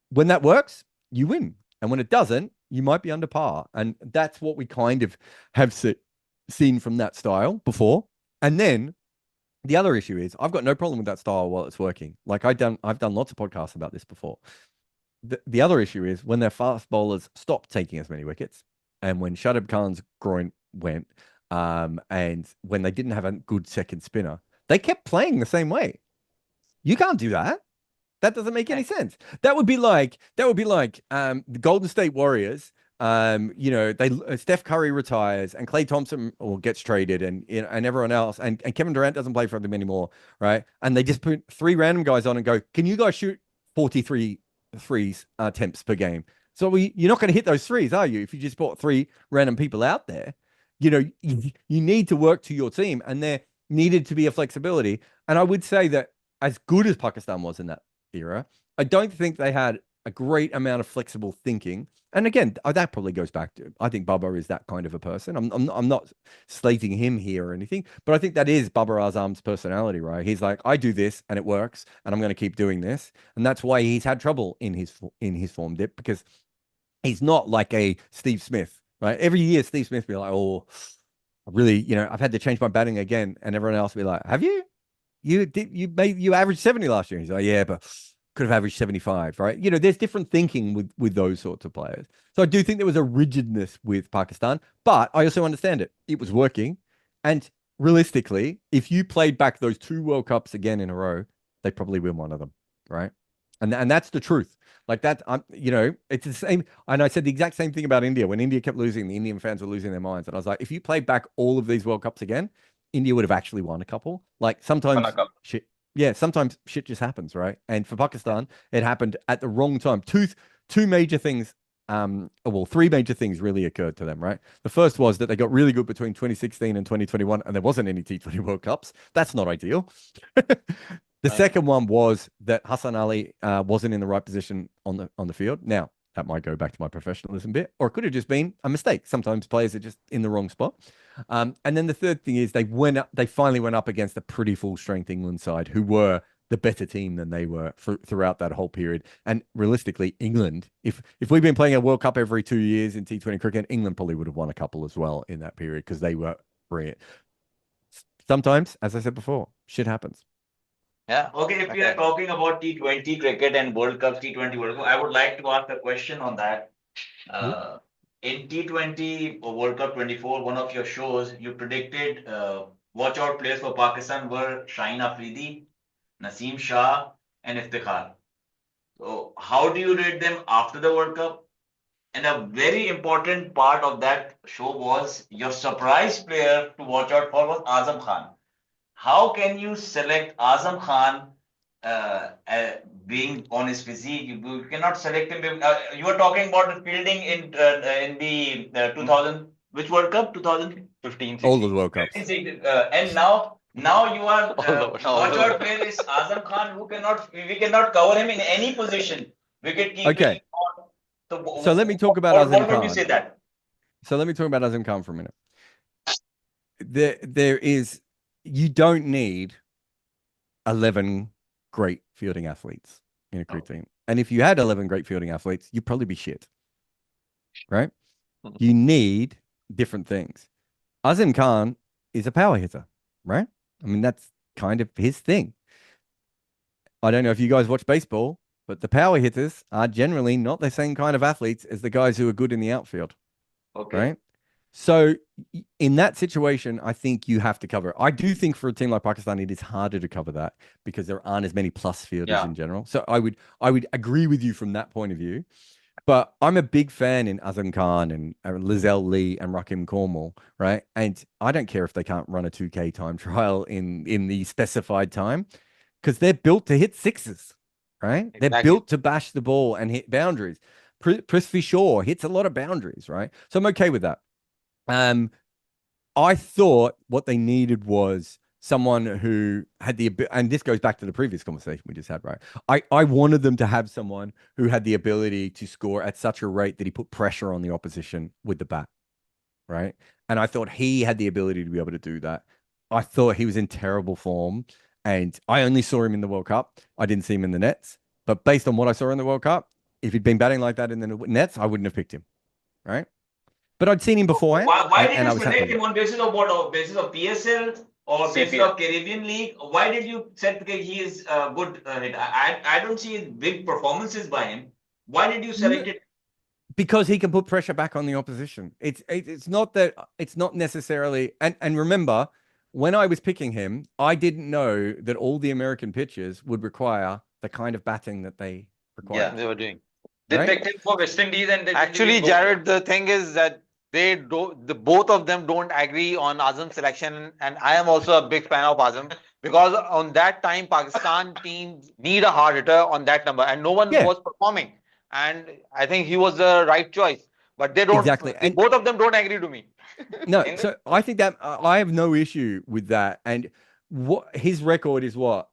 When that works, you win. And when it doesn't, you might be under par. And that's what we kind of have seen from that style before. And then the other issue is I've got no problem with that style while it's working. Like I've done lots of podcasts about this before. The other issue is when their fast bowlers stopped taking as many wickets and when Shadab Khan's groin went and when they didn't have a good second spinner, they kept playing the same way. You can't do that. That doesn't make any sense. That would be like the Golden State Warriors. Steph Curry retires and Klay Thompson gets traded and everyone else and Kevin Durant doesn't play for them anymore, right? And they just put 3 random guys on and go, can you guys shoot 43 threes attempts per game? So you're not going to hit those threes, are you? If you just put 3 random people out there, you need to work to your team. And needed to be a flexibility. And I would say that as good as Pakistan was in that era, I don't think they had a great amount of flexible thinking. And again, that probably goes back to, I think Babar is that kind of a person. I'm not slating him here or anything, but I think that is Babar Azam's personality, right? He's like, I do this and it works, and I'm going to keep doing this, and that's why he's had trouble in his form dip, because he's not like a Steve Smith, right? Every year, Steve Smith be like, oh, I really, I've had to change my batting again, and everyone else will be like, have you? You averaged 70 last year. He's like, yeah, but could have averaged 75, right? There's different thinking with those sorts of players. So I do think there was a rigidness with Pakistan, but I also understand it. It was working. And realistically, if you played back those 2 World Cups again in a row, they'd probably win one of them, right? And that's the truth. Like that, it's the same. And I said the exact same thing about India. When India kept losing, the Indian fans were losing their minds. And I was like, if you played back all of these World Cups again, India would have actually won a couple. Like sometimes shit. Yeah, sometimes shit just happens, right? And for Pakistan, it happened at the wrong time. Two major things, 3 major things really occurred to them, right? The first was that they got really good between 2016 and 2021, and there wasn't any T20 World Cups. That's not ideal. The second one was that Hassan Ali wasn't in the right position on the field. Now, that might go back to my professionalism bit, or it could have just been a mistake. Sometimes players are just in the wrong spot. And then the third thing is they finally went up against a pretty full strength England side, who were the better team than they were throughout that whole period. And realistically, England, if we've been playing a World Cup every 2 years in T20 cricket, England probably would have won a couple as well in that period, because they were brilliant. Sometimes, as I said before, shit happens. Yeah. Okay, if we are talking about T20 cricket and World Cup, T20 World Cup, I would like to ask a question on that. In T20 World Cup 24, one of your shows, you predicted watch out players for Pakistan were Shaheen Afridi, Naseem Shah, and Iftikhar. So, how do you rate them after the World Cup? And a very important part of that show was your surprise player to watch out for was Azam Khan. How can you select Azam Khan being on his physique? You cannot select him. You were talking about the fielding in the 2000, which World Cup? 2015. All the World Cups. And now you are watch out player is Azam Khan, we cannot cover him in any position. Wicket-keeping. Okay. So let me talk about Azam Khan. What would you say that? So let me talk about Azam Khan for a minute. You don't need 11 great fielding athletes in a cricket team. And if you had 11 great fielding athletes, you'd probably be shit, right? You need different things. Azam Khan is a power hitter, right? I mean, that's kind of his thing. I don't know if you guys watch baseball, but the power hitters are generally not the same kind of athletes as the guys who are good in the outfield. Okay. Right? So in that situation, I think you have to cover it. I do think for a team like Pakistan, it is harder to cover that because there aren't as many plus fielders in general. So I would agree with you from that point of view. But I'm a big fan in Azam Khan and Lizelle Lee and Rakim Cornwall, right? And I don't care if they can't run a 2K time trial in the specified time, because they're built to hit sixes, right? Exactly. They're built to bash the ball and hit boundaries. Prithvi Shaw hits a lot of boundaries, right? So I'm okay with that. I thought what they needed was someone who had and this goes back to the previous conversation we just had, right? I wanted them to have someone who had the ability to score at such a rate that he put pressure on the opposition with the bat, right? And I thought he had the ability to be able to do that. I thought he was in terrible form, and I only saw him in the World Cup. I didn't see him in the nets, but based on what I saw in the World Cup, if he'd been batting like that in the nets, I wouldn't have picked him, right? But I'd seen him before. Why did you select him on basis of what? On basis of PSL or basis of Caribbean League? Why did you say he is a good hitter? I don't see big performances by him. Why did you select it? Because he can put pressure back on the opposition. It's not that it's not necessarily. And remember, when I was picking him, I didn't know that all the American pitchers would require the kind of batting that they require. Yeah, they were doing. They picked him for West Indies, and actually, Jared, the thing is that both of them don't agree on Azam's selection, and I am also a big fan of Azam because on that time Pakistan teams need a hard hitter on that number, and no one was performing, and I think he was the right choice. but they don't. Exactly. And Both of them don't agree to me. no, In so I think that I have no issue with that. And what his record is, what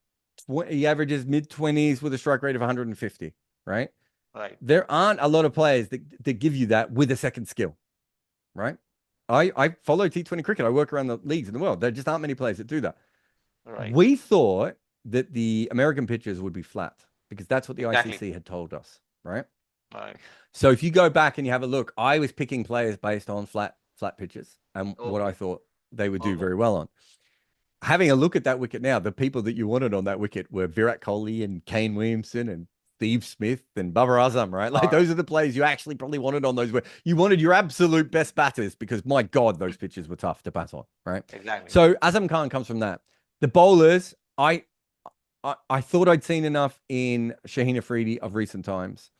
he averages mid-20s with a strike rate of 150, right? Right. There aren't a lot of players that give you that with a second skill, right? I follow T20 cricket. I work around the leagues in the world. There just aren't many players that do that. Right. We thought that the American pitches would be flat because that's what the Exactly. ICC had told us, right? Right. So if you go back and you have a look, I was picking players based on flat pitches and what I thought they would do very well on. Having a look at that wicket now, the people that you wanted on that wicket were Virat Kohli and Kane Williamson and Steve Smith and Babar Azam, right? Like those are the players you actually probably wanted on those. You wanted your absolute best batters because my God, those pitches were tough to bat on, right? Exactly. So Azam Khan comes from that. The bowlers, I thought I'd seen enough in Shaheen Afridi of recent times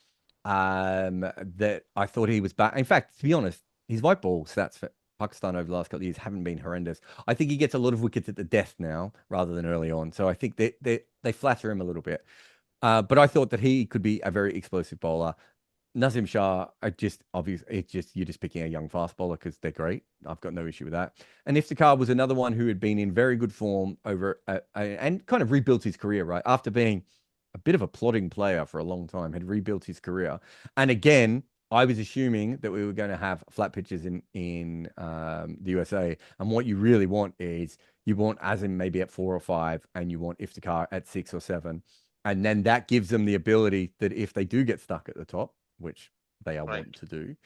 that I thought he was back. In fact, to be honest, his white ball stats for Pakistan over the last couple of years haven't been horrendous. I think he gets a lot of wickets at the death now rather than early on. So I think they flatter him a little bit. But I thought that he could be a very explosive bowler. Nazim Shah, you're just picking a young fast bowler because they're great. I've got no issue with that. And Iftikhar was another one who had been in very good form over and kind of rebuilt his career, right? After being a bit of a plodding player for a long time, had rebuilt his career. And again, I was assuming that we were going to have flat pitches in the USA. And what you really want is you want Azim maybe at 4 or 5, and you want Iftikhar at 6 or 7. And then that gives them the ability that if they do get stuck at the top, which they are want to do,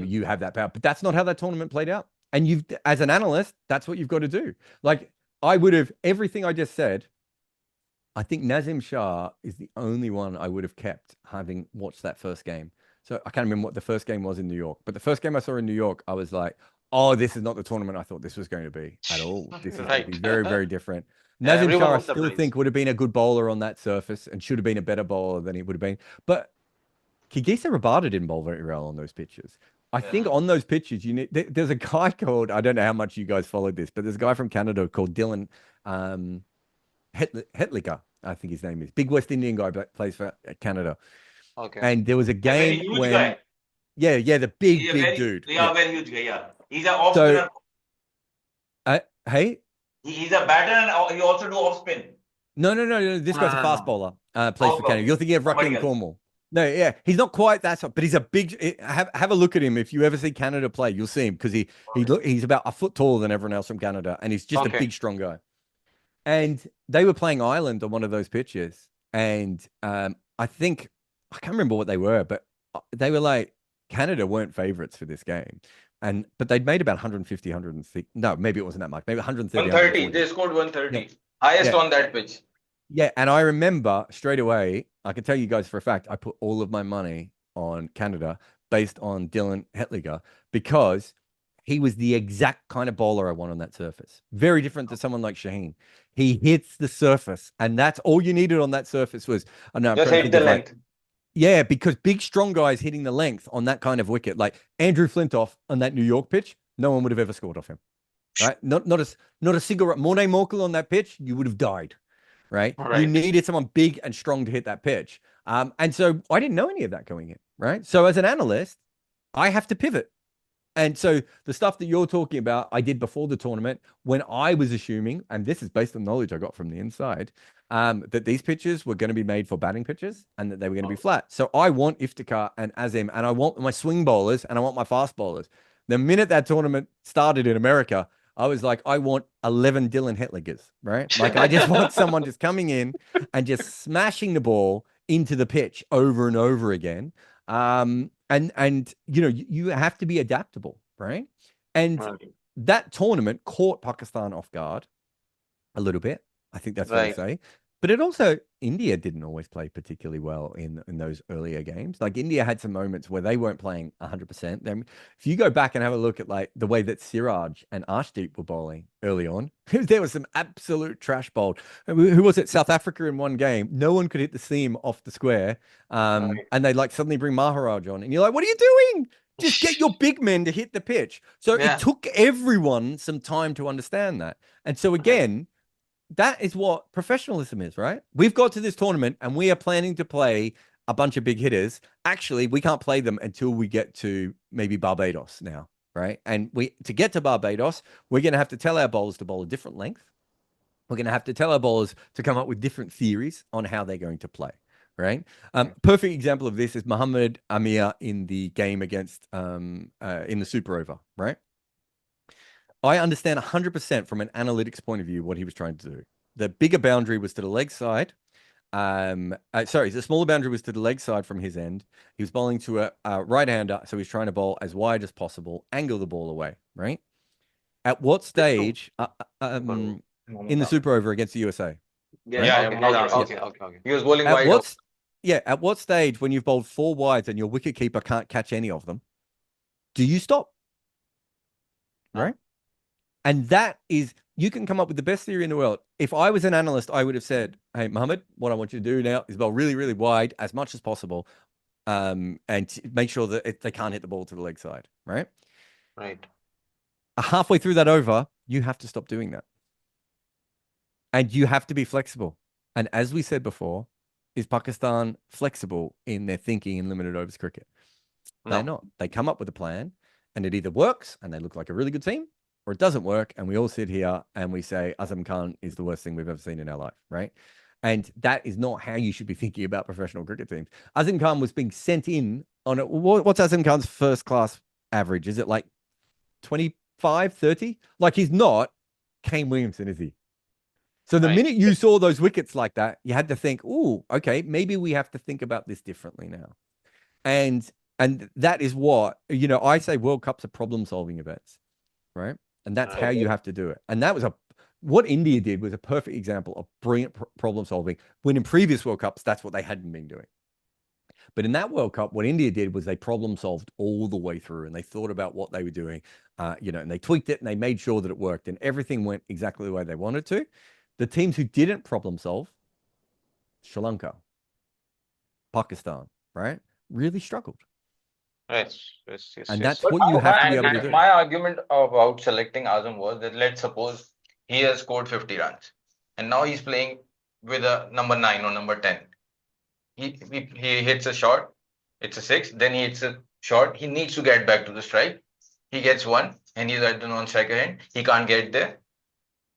you have that power. But that's not how that tournament played out. And as an analyst, that's what you've got to do. Like I would have, everything I just said, I think Nazim Shah is the only one I would have kept having watched that first game. So I can't remember what the first game was in New York, but the first game I saw in New York, I was like, oh, this is not the tournament I thought this was going to be at all. This is going to be very, very different. Nazim Shah, I still think would have been a good bowler on that surface and should have been a better bowler than he would have been. But Kigisa Rabada didn't bowl very well on those pitches. I think on those pitches, there's a guy called, I don't know how much you guys followed this, but there's a guy from Canada called Dylan Hetlicker, I think his name is. Big West Indian guy, plays for Canada. Okay. And there was a game when... Guy. Yeah, the big dude. Yeah, very huge guy, yeah. He's an off spinner. Hey? He's a batter and he also do off spin. No. This guy's a fast bowler. Plays for Canada. You're thinking of Rucking Cornwall. No, yeah, he's not quite that sort, but he's a big. Have a look at him if you ever see Canada play. You'll see him because he's about a foot taller than everyone else from Canada, and he's just a big, strong guy. And they were playing Ireland on one of those pitches, and I think I can't remember what they were, but they were like Canada weren't favorites for this game, but they'd made about 150, 160. No, maybe it wasn't that much. Maybe 130. 130. They scored 130. Yeah. Highest on that pitch. Yeah, and I remember straight away, I can tell you guys for a fact, I put all of my money on Canada based on Dylan Hetliger because he was the exact kind of bowler I want on that surface. Very different to someone like Shaheen. He hits the surface, and that's all you needed on that surface was... Just hit the length. Yeah, because big, strong guys hitting the length on that kind of wicket, like Andrew Flintoff on that New York pitch, no one would have ever scored off him, right? Not a single... Morne Morkel on that pitch, you would have died. Right? You needed someone big and strong to hit that pitch. And so I didn't know any of that going in, right? So as an analyst, I have to pivot. And so the stuff that you're talking about, I did before the tournament when I was assuming, and this is based on knowledge I got from the inside, that these pitches were going to be made for batting pitches and that they were going to be flat. So I want Iftikhar and Azim, and I want my swing bowlers and I want my fast bowlers. The minute that tournament started in America, I was like, I want 11 Dylan Hetligers, right? Like, I just want someone just coming in and just smashing the ball into the pitch over and over again. And you have to be adaptable, right? And that tournament caught Pakistan off guard a little bit. I think that's fair to say. But it also, India didn't always play particularly well in those earlier games. Like India had some moments where they weren't playing 100%. Then if you go back and have a look at like the way that Siraj and Arshdeep were bowling early on, there was some absolute trash bowled. Who was it? South Africa in one game. No one could hit the seam off the square. And they like suddenly bring Maharaj on. And you're like, what are you doing? Just get your big men to hit the pitch. So it took everyone some time to understand that. And so again, that is what professionalism is, right? We've got to this tournament and we are planning to play a bunch of big hitters. Actually, we can't play them until we get to maybe Barbados now, right? And to get to Barbados, we're going to have to tell our bowlers to bowl a different length. We're going to have to tell our bowlers to come up with different theories on how they're going to play, right? Perfect example of this is Muhammad Amir in the game against in the Super Over, right? I understand 100% from an analytics point of view what he was trying to do. The bigger boundary was to the leg side. The smaller boundary was to the leg side from his end. He was bowling to a right-hander, so he's trying to bowl as wide as possible, angle the ball away, right? At what stage in the Super Over against the USA? Okay. He was bowling wide. At what stage when you've bowled 4 wides and your wicketkeeper can't catch any of them, do you stop? Right? And that is, you can come up with the best theory in the world. If I was an analyst, I would have said, hey, Mohammed, what I want you to do now is bowl really, really wide as much as possible, and make sure that they can't hit the ball to the leg side, right? Right. Halfway through that over, you have to stop doing that. And you have to be flexible. And as we said before, is Pakistan flexible in their thinking in limited overs cricket? No. They're not. They come up with a plan, and it either works, and they look like a really good team, or it doesn't work, and we all sit here and we say Azam Khan is the worst thing we've ever seen in our life, right? And that is not how you should be thinking about professional cricket teams. Azam Khan was being sent in on what's Azam Khan's first class average? Is it like 25, 30? Like, he's not Kane Williamson, is he? So the minute you saw those wickets like that, you had to think, oh, okay, maybe we have to think about this differently now. And that is what, I say World Cups are problem-solving events, right? And that's how you have to do it. And that was what India did was a perfect example of brilliant problem solving, when in previous World Cups, that's what they hadn't been doing. But in that World Cup, what India did was they problem solved all the way through, and they thought about what they were doing, and they tweaked it and they made sure that it worked, and everything went exactly the way they wanted to. The teams who didn't problem solve, Sri Lanka, Pakistan, right, really struggled. Yes. And that's what you have to be able to do. My argument about selecting Azam was that, let's suppose he has scored 50 runs and now he's playing with a number 9 or number 10. He hits a shot, it's a 6, then he hits a shot, he needs to get back to the strike. He gets 1 and he's at the non-striker end. He can't get there.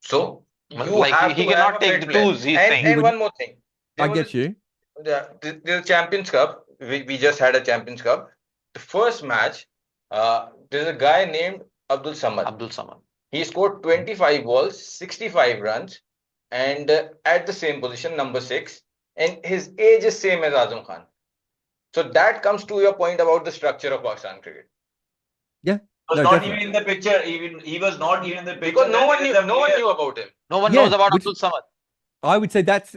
So he cannot take the twos, he's saying. And one more thing. I get you. The Champions Cup, we just had a Champions Cup. The first match, there's a guy named Abdul Samad. He scored 25 balls, 65 runs, and at the same position, number 6. And his age is same as Azam Khan. So that comes to your point about the structure of Pakistan cricket. Yeah. He was not even in the picture. He was not even in the picture. Because no one knew about him. No one knows about Abdul Samad. I would say that's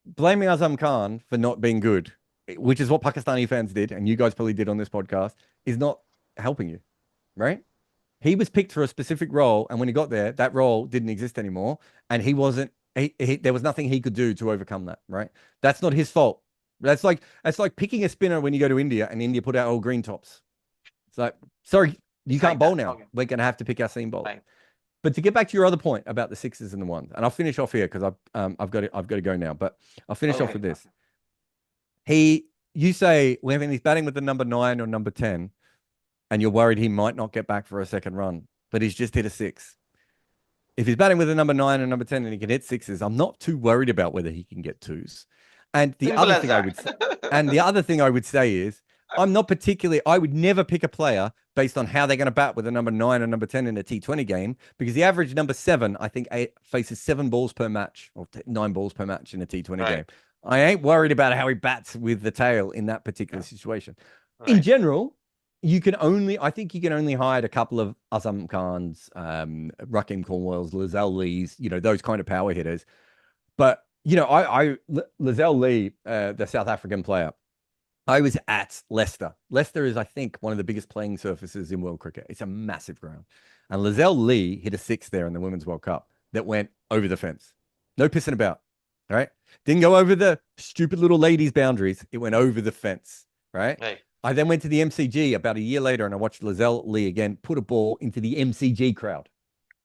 blaming Azam Khan for not being good, which is what Pakistani fans did, and you guys probably did on this podcast, is not helping you, right? He was picked for a specific role, and when he got there, that role didn't exist anymore, and he wasn't. There was nothing he could do to overcome that, right? That's not his fault. That's like picking a spinner when you go to India, and India put out all green tops. It's like, sorry, you can't bowl now. Okay. We're going to have to pick our seam bowl. Right. But to get back to your other point about the 6s and the 1s, and I'll finish off here because I've got to go now. But I'll finish off with this. You say when he's batting with the number 9 or number 10, and you're worried he might not get back for a second run, but he's just hit a 6. If he's batting with a number 9 and number 10 and he can hit 6s, I'm not too worried about whether he can get 2s. And the other thing I would say is, I would never pick a player based on how they're going to bat with a number 9 and number 10 in a T20 game, because the average number 7, I think, faces 7 balls per match or 9 balls per match in a T20 game. I ain't worried about how he bats with the tail in that particular situation. Right. In general, I think you can only hide a couple of Azam Khans, Rakim Cornwells, Lizelle Lees, those kind of power hitters. But, Lizelle Lee, the South African player, I was at Leicester. Leicester is, I think, one of the biggest playing surfaces in world cricket. It's a massive ground. And Lizelle Lee hit a 6 there in the Women's World Cup that went over the fence. No pissing about. All right. Didn't go over the stupid little ladies' boundaries. It went over the fence. Right. Hey. I then went to the MCG about a year later and I watched Lizelle Lee again put a ball into the MCG crowd.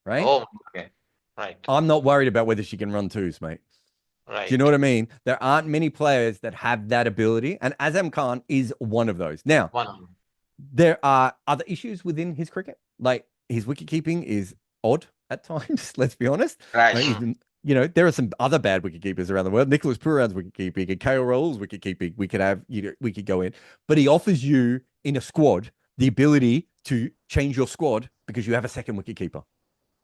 Right. Oh, okay. Right. I'm not worried about whether she can run 2s, mate. Do you know what I mean? There aren't many players that have that ability, and Azam Khan is one of those. Now, there are other issues within his cricket, like his wicket keeping is odd at times. Let's be honest. You know, there are some other bad wicket keepers around the world. Nicholas Pooran's wicket keeping and KL Raoul's wicket keeping. We could have, you know, we could go in, but he offers you in a squad the ability to change your squad because you have a second wicket keeper,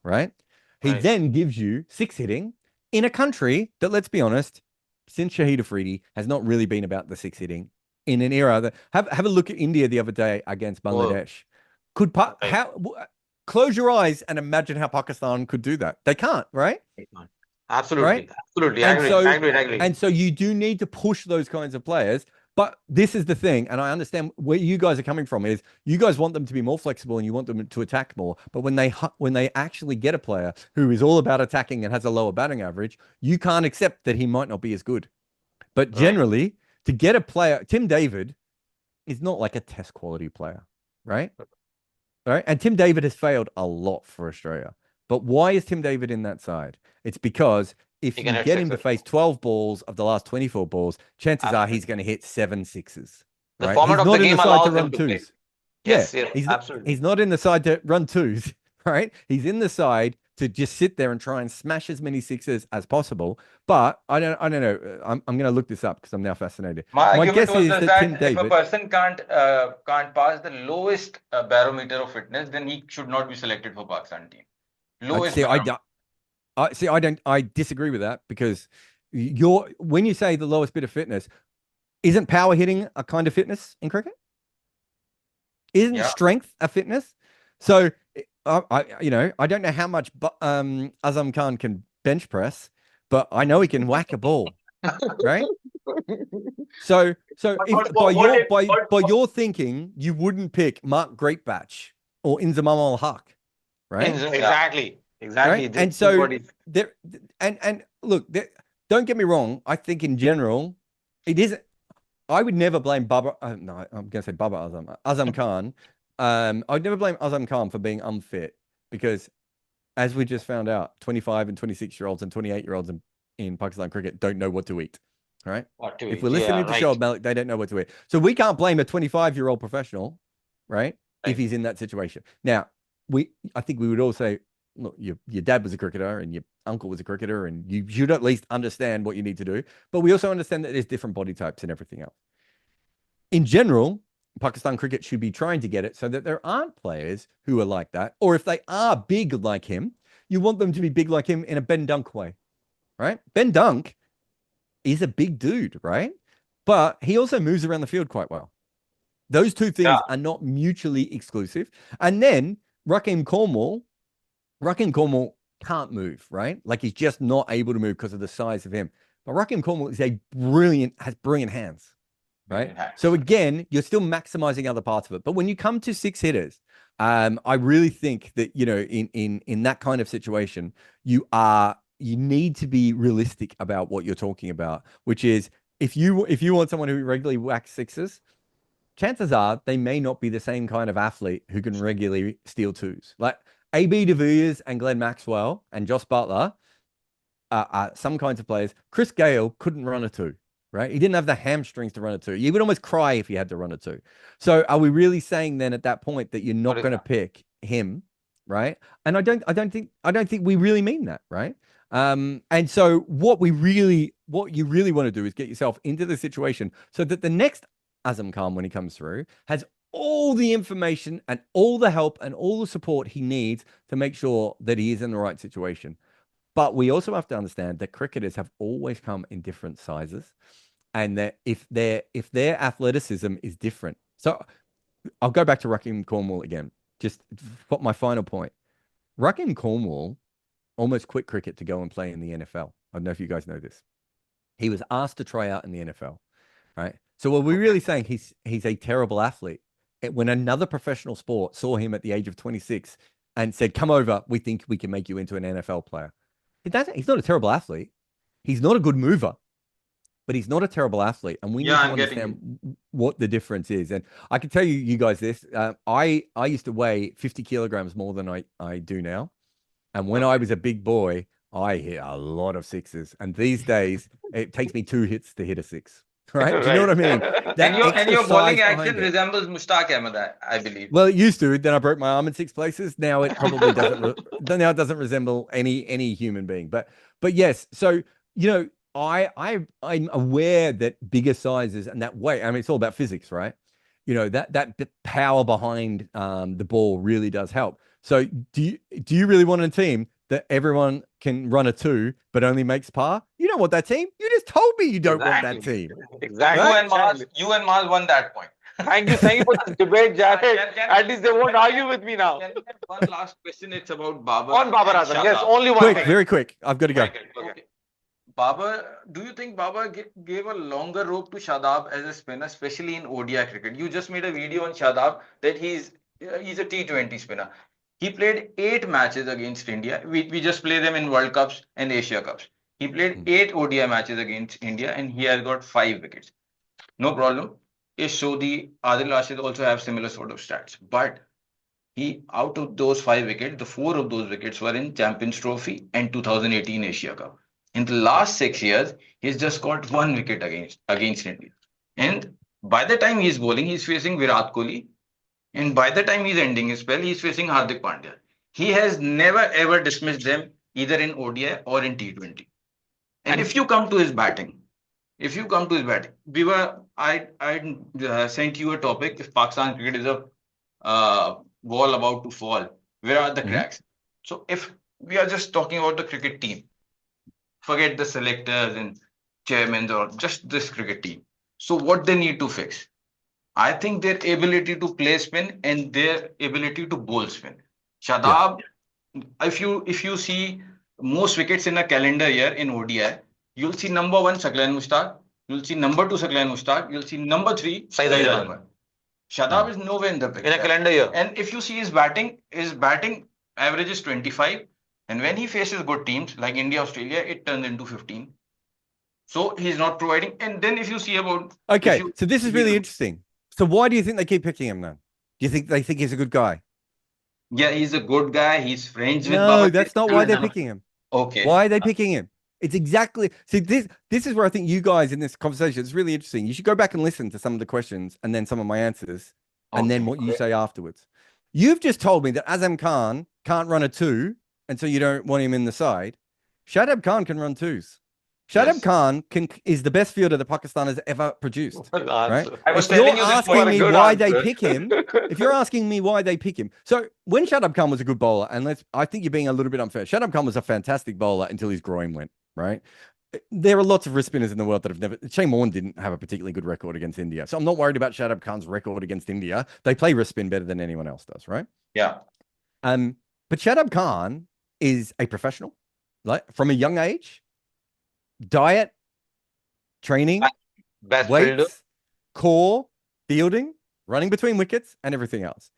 right? He then gives you six hitting in a country that, let's be honest, since Shahid Afridi has not really been about the six hitting in an era that have a look at India the other day against Bangladesh. Close your eyes and imagine how Pakistan could do that. They can't, right? They can't. Absolutely. Right? Absolutely. I agree. And so you do need to push those kinds of players. But this is the thing, and I understand where you guys are coming from is you guys want them to be more flexible and you want them to attack more. But when they actually get a player who is all about attacking and has a lower batting average, you can't accept that he might not be as good. But generally, to get a player, Tim David is not like a test quality player, right? Right? And Tim David has failed a lot for Australia. But why is Tim David in that side? It's because if you get him to face 12 balls of the last 24 balls, chances are he's going to hit 7 sixes. The right? format He's of not the in game the side allows to him run to play. twos. Yes, absolutely. He's not in the side to run twos, right? He's in the side to just sit there and try and smash as many sixes as possible. But I don't know. I'm going to look this up because I'm now fascinated. My guess argument was is that Tim if David, a person can't pass the lowest barometer of fitness, then he should not be selected for Pakistan team. Lowest barometer. I disagree with that because when you say the lowest bit of fitness, isn't power hitting a kind of fitness in cricket? Isn't strength a fitness? So I don't know how much Azam Khan can bench press, but I know he can whack a ball, right? So if by your thinking, you wouldn't pick Mark Greatbatch or Inzamam al Haq, right? Exactly. Right? And so there, and look, don't get me wrong. I think in general, it isn't. I would never blame Baba. No, I'm going to say Baba Azam Khan. I'd never blame Azam Khan for being unfit because, as we just found out, 25 and 26-year-olds and 28-year-olds in Pakistan cricket don't know what to eat. Right? If we're listening to Shoaib Malik, they don't know what to eat. So we can't blame a 25-year-old professional, right? If he's in that situation. Now, I think we would all say, look, your dad was a cricketer and your uncle was a cricketer and you should at least understand what you need to do. But we also understand that there's different body types and everything else. In general, Pakistan cricket should be trying to get it so that there aren't players who are like that. Or if they are big like him, you want them to be big like him in a Ben Dunk way, right? Ben Dunk is a big dude, right? But he also moves around the field quite well. Those two things are not mutually exclusive. And then Rakeem Cornwall can't move, right? Like he's just not able to move because of the size of him. But Rakeem Cornwall is has brilliant hands, right? So again, you're still maximizing other parts of it. But when you come to six hitters, I really think that, in that kind of situation, you need to be realistic about what you're talking about, which is if you want someone who regularly whacks sixes, chances are they may not be the same kind of athlete who can regularly steal twos. Like AB de Villiers and Glenn Maxwell and Joss Butler are some kinds of players. Chris Gale couldn't run a two, right? He didn't have the hamstrings to run a two. You would almost cry if he had to run a two. So are we really saying then at that point that you're not going to pick him, right? And I don't think we really mean that, right? And so what you really want to do is get yourself into the situation so that the next Azam Khan, when he comes through, has all the information and all the help and all the support he needs to make sure that he is in the right situation. But we also have to understand that cricketers have always come in different sizes, and that if their athleticism is different. So I'll go back to Rakeem Cornwall again. Just for my final point. Rakeem Cornwall almost quit cricket to go and play in the NFL. I don't know if you guys know this. He was asked to try out in the NFL, right? So are we really saying he's a terrible athlete? When another professional sport saw him at the age of 26 and said, come over, we think we can make you into an NFL player. He's not a terrible athlete. He's not a good mover, but he's not a terrible athlete. And we need to understand what the difference is. And I can tell you guys this. I used to weigh 50 kilograms more than I do now. And when I was a big boy, I hit a lot of sixes, and these days it takes me 2 hits to hit a six. Right? Do you know what I mean? That And your bowling exercise action behind it. resembles Mushtaq Ahmed, I believe. Well, it used to. Then I broke my arm in 6 places. Now it probably doesn't. Now it doesn't resemble any human being. But yes. So I'm aware that bigger sizes and that weight. I mean, it's all about physics, right? That power behind the ball really does help. So do you really want a team that everyone can run a 2 but only makes par? You don't want that team. You just told me you don't want that team. Exactly. You and Mars won that point. Thank you for this debate, Jared. At least they won't argue with me now. Can we have one last question? It's about Babar. On Babar and Azam. Yes, Shadab. only one Quick, thing. very quick. I've got to go. Okay. Babar, do you think Babar gave a longer rope to Shadab as a spinner, especially in ODI cricket? You just made a video on Shadab that he's a T20 spinner. He played 8 matches against India. We just play them in World Cups and Asia Cups. He played 8 ODI matches against India and he has got 5 wickets. No problem. Ish Sodhi, Adil Rashid also have similar sort of stats. But out of those 5 wickets, the 4 of those wickets were in Champions Trophy and 2018 Asia Cup. In the last 6 years, he's just got 1 wicket against India. And by the time he's bowling, he's facing Virat Kohli. And by the time he's ending his spell, he's facing Hardik Pandya. He has never ever dismissed them either in ODI or in T20. And if you come to his batting, I sent you a topic. If Pakistan cricket is a wall about to fall, where are the cracks? So if we are just talking about the cricket team, forget the selectors and chairmen or just this cricket team. So what they need to fix? I think their ability to play spin and their ability to bowl spin. Shadab, if you see most wickets in a calendar year in ODI, you'll see number 1 Shaklan Mushtaq, you'll see number 2 Shaklan Mushtaq, you'll see number 3 Saeed Ahmed. Shadab is nowhere in the picture. In a calendar year. And if you see his batting average is 25. And when he faces good teams like India, Australia, it turns into 15. So he's not providing. And then if you see about... Okay, so this is really interesting. So why do you think they keep picking him then? Do you think they think he's a good guy? Yeah, he's a good guy. He's friends with No, that's not why they're picking him. Okay. Why are they picking him? It's exactly... See, this is where I think you guys in this conversation, it's really interesting. You should go back and listen to some of the questions and then some of my answers and then what you say afterwards. You've just told me that Azam Khan can't run a 2 and so you don't want him in the side. Shadab Khan can run 2s. Shadab Khan is the best fielder that Pakistan has ever produced. Right? If you're asking me why they pick him, if you're asking me why they pick him, so when Shadab Khan was a good bowler, and I think you're being a little bit unfair. Shadab Khan was a fantastic bowler until his groin went. Right? There are lots of wrist spinners in the world that have never. Shane Warne didn't have a particularly good record against India, so I'm not worried about Shadab Khan's record against India. They play wrist spin better than anyone else does, right? Yeah. But Shadab Khan is a professional, like from a young age. Diet, training, best weights, fielder, core, fielding, running between wickets, and everything else.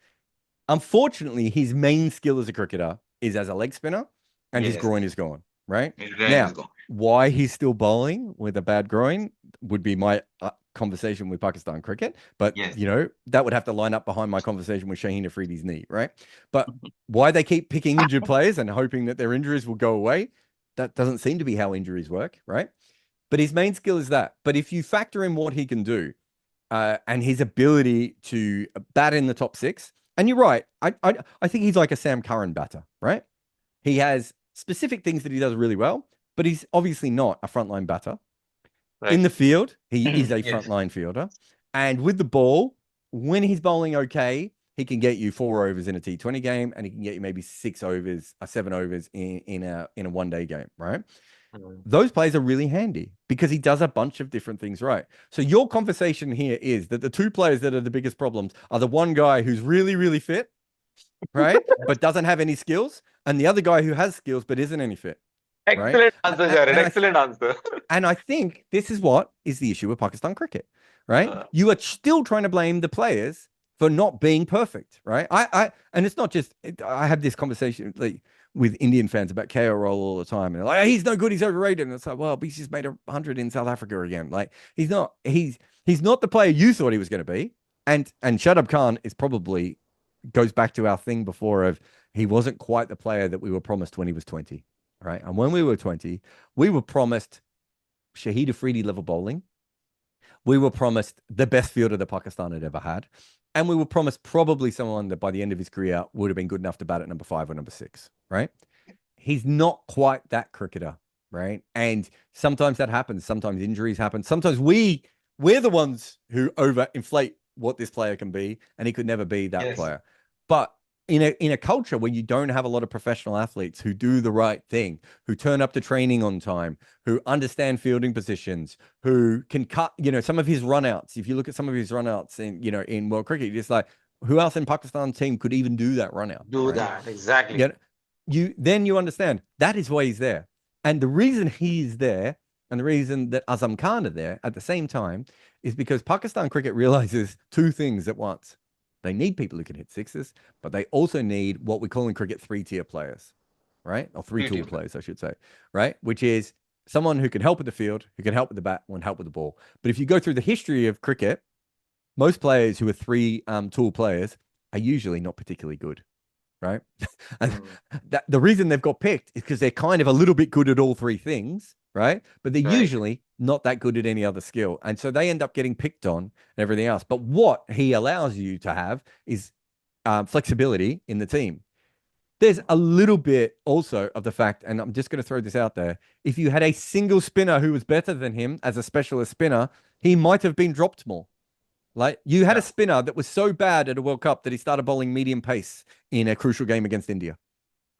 Unfortunately, his main skill as a cricketer is as a leg spinner, and his groin is gone. Right now, why he's still bowling with a bad groin would be my conversation with Pakistan cricket, but that would have to line up behind my conversation with Shaheen Afridi's knee, right? But why they keep picking injured players and hoping that their injuries will go away? That doesn't seem to be how injuries work, right? But his main skill is that. But if you factor in what he can do and his ability to bat in the top 6, and you're right, I think he's like a Sam Curran batter, right? He has specific things that he does really well, but he's obviously not a frontline batter. Right. In the field, he is a frontline fielder. And with the ball, when he's bowling okay, he can get you 4 overs in a T20 game, and he can get you maybe 7 overs in a one-day game, right? Those plays are really handy because he does a bunch of different things right. So your conversation here is that the 2 players that are the biggest problems are the one guy who's really, really fit, right? But doesn't have any skills, and the other guy who has skills but isn't any fit. Excellent right? answer, Jared. Excellent answer. And I think this is what is the issue with Pakistan cricket, right? You are still trying to blame the players for not being perfect, right? And it's not just, I have this conversation with Indian fans about KL Roll all the time. And they're like, he's no good, he's overrated. And it's like, well, he's just made 100 in South Africa again. Like, he's not the player you thought he was going to be. And Shadab Khan is probably, goes back to our thing before of, he wasn't quite the player that we were promised when he was 20, right? And when we were 20, we were promised Shahid Afridi level bowling. We were promised the best fielder that Pakistan had ever had. And we were promised probably someone that by the end of his career would have been good enough to bat at number 5 or number 6, right? He's not quite that cricketer, right? And sometimes that happens. Sometimes injuries happen. Sometimes we're the ones who overinflate what this player can be, and he could never be that player. But in a culture where you don't have a lot of professional athletes who do the right thing, who turn up to training on time, who understand fielding positions, who can cut, some of his runouts. If you look at some of his runouts in world cricket, it's like, who else in Pakistan's team could even do that runout? Do that, exactly. Then you understand that is why he's there. And the reason he's there and the reason that Azam Khan are there at the same time is because Pakistan cricket realizes two things at once. They need people who can hit sixes, but they also need what we call in cricket 3-tier players, right? Or 3-tool players, I should say, right? Which is someone who can help with the field, who can help with the bat, and help with the ball. But if you go through the history of cricket, most players who are 3-tool players are usually not particularly good, right? And the reason they've got picked is because they're kind of a little bit good at all three things, right? But they're usually not that good at any other skill. And so they end up getting picked on and everything else. But what he allows you to have is flexibility in the team. There's a little bit also of the fact, and I'm just going to throw this out there, if you had a single spinner who was better than him as a specialist spinner, he might have been dropped more. Like you had a spinner that was so bad at a World Cup that he started bowling medium pace in a crucial game against India,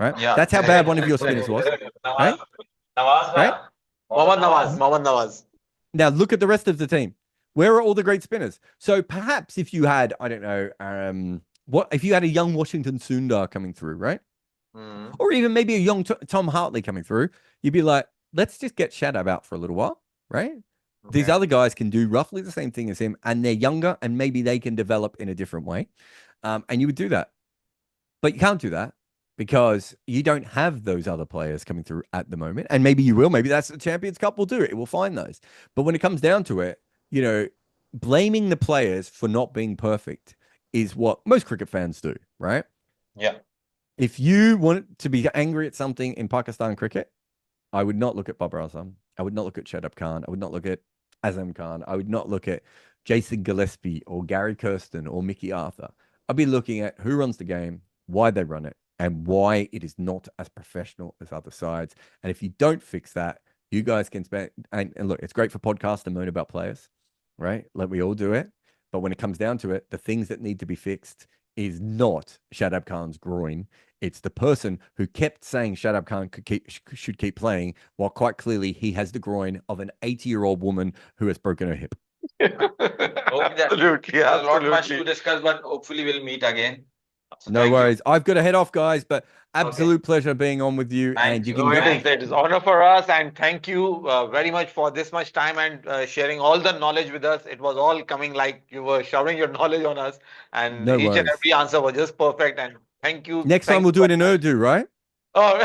right? Yeah. That's how bad one of your spinners was, right? Nawaz, Mohammad Nawaz. Now look at the rest of the team. Where are all the great spinners? So perhaps if you had, I don't know, if you had a young Washington Sundar coming through, right? Or even maybe a young Tom Hartley coming through, you'd be like, let's just get Shadab out for a little while, right? Okay. These other guys can do roughly the same thing as him, and they're younger, and maybe they can develop in a different way. And you would do that. But you can't do that because you don't have those other players coming through at the moment. And maybe you will. Maybe that's the Champions Cup will do it. It will find those. But when it comes down to it, blaming the players for not being perfect is what most cricket fans do, right? Yeah. If you want to be angry at something in Pakistan cricket, I would not look at Babar Azam. I would not look at Shadab Khan. I would not look at Azam Khan. I would not look at Jason Gillespie or Gary Kirsten or Mickey Arthur. I'd be looking at who runs the game, why they run it, and why it is not as professional as other sides. And if you don't fix that, you guys can spend, and look, it's great for podcasts to moan about players, right? Let we all do it. But when it comes down to it, the things that need to be fixed is not Shadab Khan's groin. It's the person who kept saying Shadab Khan should keep playing, while quite clearly he has the groin of an 80-year-old woman who has broken her hip. Absolutely. There's not much to discuss, but hopefully we'll meet again. No worries. I've got to head off, guys, but absolute pleasure being on with you. And you can it is honor for us, and thank you very much for this much time and sharing all the knowledge with us. It was all coming like you were showering your knowledge on us, and each and every answer was just perfect. And thank you. Next time we'll do it in Urdu, right? Oh,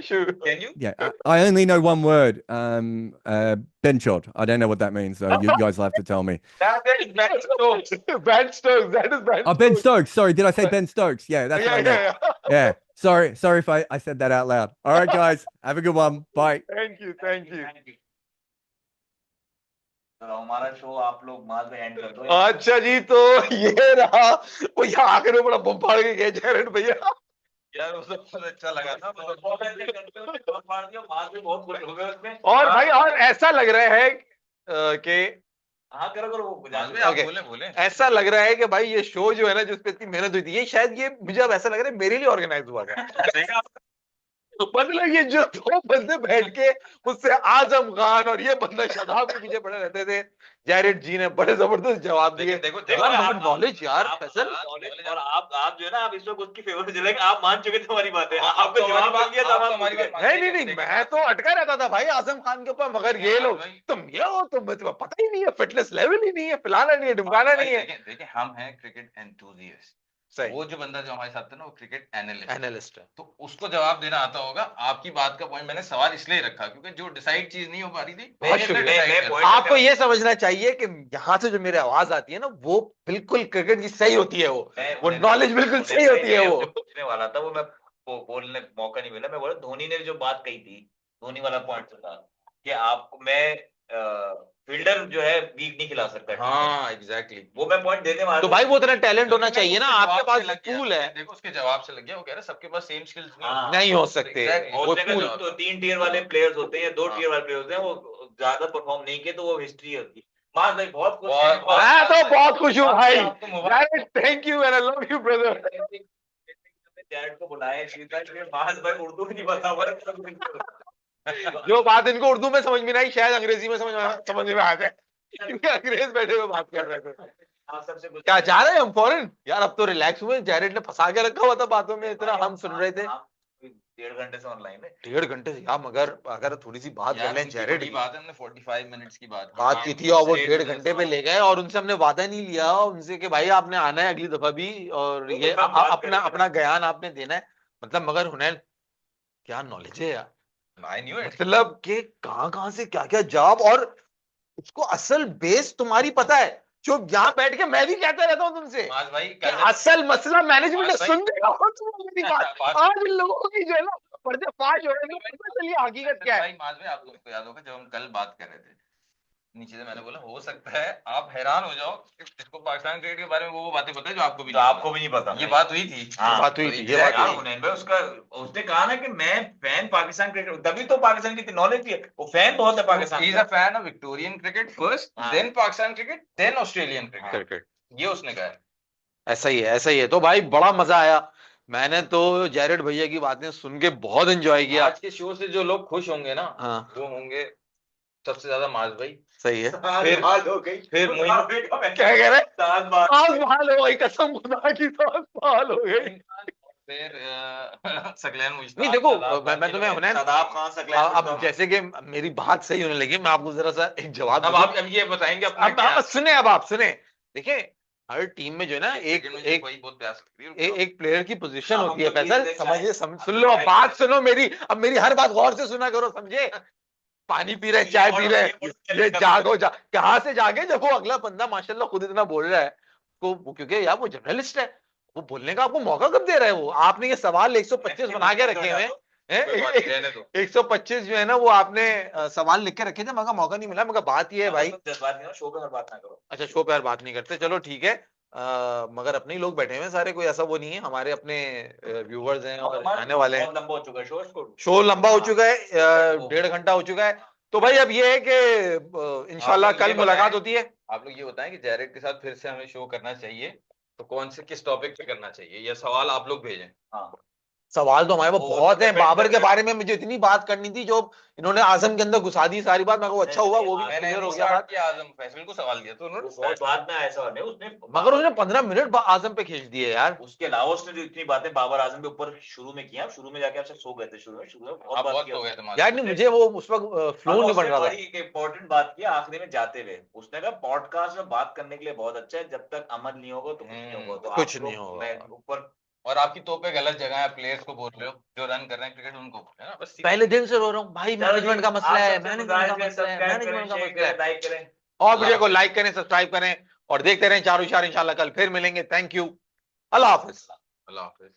sure. Can you? Yeah, I only know one word. Benchod. I don't know what that means, so you guys will have to tell me. That is Ben Stokes. Ben Stokes. That is Ben. Oh, Ben Stokes. Sorry, did I say Ben Stokes? Yeah, that's what I meant. Yeah. Sorry if I said that out loud. All right, guys, have a good one. Bye. Thank you. हमारा show आप लोग बाद में and कर दो। अच्छा जी, तो ये रहा वो यहाँ आकर वो बड़ा बम फाड़ के गए जयरन भैया। यार वो सब बहुत अच्छा लगा था, और भाई और ऐसा लग रहा है कि हाँ करो वो बोले ऐसा लग रहा है कि भाई ये शो जो है ना, जिसपे इतनी मेहनत हुई थी, ये शायद ये मुझे अब ऐसा लग रहा है मेरे लिए ऑर्गेनाइज हुआ है। मतलब ये जो दो बंदे बैठ के उससे आजम खान और ये बंदा शदाब के पीछे पड़े रहते थे, जैरेड जी ने बड़े जबरदस्त जवाब दिए। देखो नॉलेज यार फैसल, और आप जो है ना, आप इस वक्त उसकी फेवर में चलेंगे, आप मान चुके थे हमारी बातें, आपको जवाब मिल गया था हमारी बात। नहीं मैं तो अटका रहता था भाई आजम खान के ऊपर, मगर ये लोग तुम ये हो, तुम पता ही नहीं है, फिटनेस लेवल ही नहीं है, फलाना नहीं है, ढुमकाना नहीं है। देखिए हम हैं क्रिकेट एंथुसियास्ट, वो जो बंदा जो हमारे साथ था ना, वो क्रिकेट एनालिस्ट है, तो उसको जवाब देना आता होगा। आपकी बात का पॉइंट मैंने सवाल इसलिए रखा क्योंकि जो डिसाइड चीज नहीं हो पा रही थी, आपको ये समझना चाहिए कि यहाँ से जो मेरी आवाज आती है ना, वो बिल्कुल क्रिकेट की सही होती है, वो नॉलेज बिल्कुल सही होती है। वो वाला था वो मैं बोलने मौका नहीं मिला। मैं बोला धोनी ने जो बात कही थी, धोनी वाला पॉइंट था कि आपको मैं फील्डर जो है वीक नहीं खिला सकता। हाँ एग्जैक्टली, वो मैं पॉइंट देने वाला तो भाई वो तेरा टैलेंट होना चाहिए ना, आपके पास लग गया। टूल है। देखो उसके जवाब से लग गया, वो कह रहा है सबके पास सेम स्किल्स नहीं हो सकते। Exactly. वो उसने टूल कहा जो 3 टियर वाले प्लेयर्स होते हैं, 2 हाँ। टियर वाले प्लेयर्स होते हैं, वो ज्यादा परफॉर्म नहीं किए तो वो हिस्ट्री होती है। मास भाई बहुत खुश बहुत- हैं। मैं तो बहुत खुश हूँ भाई, आपको मुबारक। Thank you and I love you brother. Jared को बुलाया इसलिए मास भाई उर्दू में नहीं बता हुआ। जो बात इनको उर्दू में समझ में नहीं आई, शायद अंग्रेजी में समझ में आ जाए, क्योंकि अंग्रेज बैठे हुए बात कर रहे थे। आप सबसे कुछ क्या जा रहे हैं हम फॉरेन? यार अब तो रिलैक्स हुए, जैरेड ने फंसा के रखा हुआ था बातों में, इतना हम सुन रहे थे। 1.5 घंटे से ऑनलाइन है। 1.5 घंटे से यार, मगर अगर थोड़ी सी बात कर लें जैरेड बड़ी की, बात है, हमने 45 मिनट्स की बात की थी और वो 1.5 घंटे पे ले गए, और उनसे हमने वादा नहीं लिया उनसे कि भाई आपने आना है अगली दफा भी, और वो तो ये सब बात अपना करेंगे। अपना ज्ञान आपने देना है। मतलब मगर हुनैन क्या नॉलेज है यार, आई न्यू इट। मतलब कि कहाँ से क्या क्या जॉब, और उसको असल बेस तुम्हारी पता है। जो यहाँ बैठ के मैं भी कहता रहता हूँ तुमसे मास भाई कि असल मसला मैनेजमेंट है, भाई- सुन देगा मेरी बात। आज इन लोगों की जो है ना पर्दे फाश हो रहे हैं, पता चलिए हकीकत क्या है। भाई मास भाई, आप लोगों को याद होगा जब हम कल बात कर रहे थे, नीचे से मैंने बोला हो सकता है आप हैरान हो जाओ कि इसको पाकिस्तान क्रिकेट के बारे में वो बातें पता है जो आपको भी जो आपको भी नहीं पता। ये बात हुई थी। हाँ, बात हुई थी, ये बात यार हुई। हुनैन भाई उसका, उसने कहा ना कि मैं फैन पाकिस्तान क्रिकेट, तभी तो पाकिस्तान की नॉलेज भी है, वो फैन बहुत है Pakistan he is a fan of Victorian cricket first, हाँ। Then Pakistan cricket, then Australian cricket, ये उसने कहा है। ऐसा ही है, ऐसा ही है। तो भाई बड़ा मजा आया, मैंने तो जैरेड भैया की बातें सुन के बहुत एंजॉय किया। आज के शो से जो लोग खुश होंगे ना, हाँ वो होंगे सबसे ज्यादा माज भाई। सही है। फिर हो गई, फिर क्या कह रहे? 7 बार 7 साल हो गई, कसम खुदा की 7 साल हो गई। फिर सकलैन मुश्ताक, नहीं देखो, शादाब मैं तुम्हें हुनैन, शादाब खान सकलैन अब जैसे कि मेरी बात सही होने लगी, मैं आपको जरा सा एक जवाब अब दूं। आप अब ये बताएंगे अपना अब क्या? आप सुने, अब आप सुने, देखिए हर टीम में जो है ना एक एक वही बहुत प्यास लग रही है। एक प्लेयर की पोजीशन हाँ, होती है। हम तो फैसल प्लीज समझिए, सुन लो, बात सुनो मेरी, अब मेरी हर बात गौर से सुना करो, समझे? पानी पी रहे, चाय पी रहे, ये जागो कहाँ से जागे जब वो अगला बंदा माशाल्लाह खुद इतना बोल रहा है क्योंकि यार वो जर्नलिस्ट है, वो बोलने का आपको मौका कब दे रहा है? वो आपने ये सवाल 125 बना के रखे हुए हैं, 125 जो है ना वो आपने सवाल लिख के रखे थे, मगर मौका नहीं मिला। मगर बात ये है भाई, शो पे बात ना करो। अच्छा शो पे यार बात नहीं करते, चलो ठीक है। मगर अपने ही लोग बैठे हुए हैं सारे, कोई ऐसा वो नहीं है, हमारे अपने व्यूवर्स हैं और आने वाले हैं। लंबा हो चुका है शो लंबा हो चुका है, 1.5 घंटा हो चुका है। तो भाई अब ये है कि इंशाल्लाह कल मुलाकात होती है। आप लोग ये बताएं कि जैरेड के साथ फिर से हमें शो करना चाहिए तो कौन से किस टॉपिक पे करना चाहिए, ये सवाल आप लोग भेजें। हाँ, सवाल तो हमारे पास वो बहुत है। depend बाबर के करता है। बारे में मुझे इतनी बात करनी थी जो इन्होंने आजम के अंदर घुसा दी सारी बात, मगर वो अच्छा हुआ, वो भी मैंने क्लियर हो हो गया बात। गया, आजम फैसल को सवाल दिया तो उन्होंने बहुत बाद में ऐसा नहीं उसने, मगर उसने 15 मिनट आजम पे खींच दिए यार। उसके अलावा उसने जो इतनी बातें बाबर आजम के ऊपर शुरू में किया, शुरू में जाके आपसे सो गए थे, शुरू में बहुत आप बात बहुत किया हो गए उसने। थे यार नहीं, मुझे वो उस वक्त फ्लो नहीं बन रहा था। बड़ी एक इंपॉर्टेंट बात किया आखिरी में जाते हुए, उसने कहा पॉडकास्ट में बात करने के लिए बहुत अच्छा है, जब तक अमल नहीं होगा तो कुछ नहीं होगा। तो कुछ आप नहीं लोग होगा। मैं ऊपर, और आपकी तोपे गलत जगह है, प्लेयर्स को बोल रहे हो जो रन कर रहे हैं क्रिकेट उनको बोल रहे हैं ना, बस पहले दिन से रो रहा हूँ भाई, मैनेजमेंट का मसला है, मैनेजमेंट का मसला है, मैनेजमेंट का मसला है। लाइक करें और वीडियो को लाइक करें, सब्सक्राइब करें और देखते रहें चार होशियार। इंशाल्लाह कल फिर मिलेंगे। Thank you, Allah Hafiz. Allah Hafiz.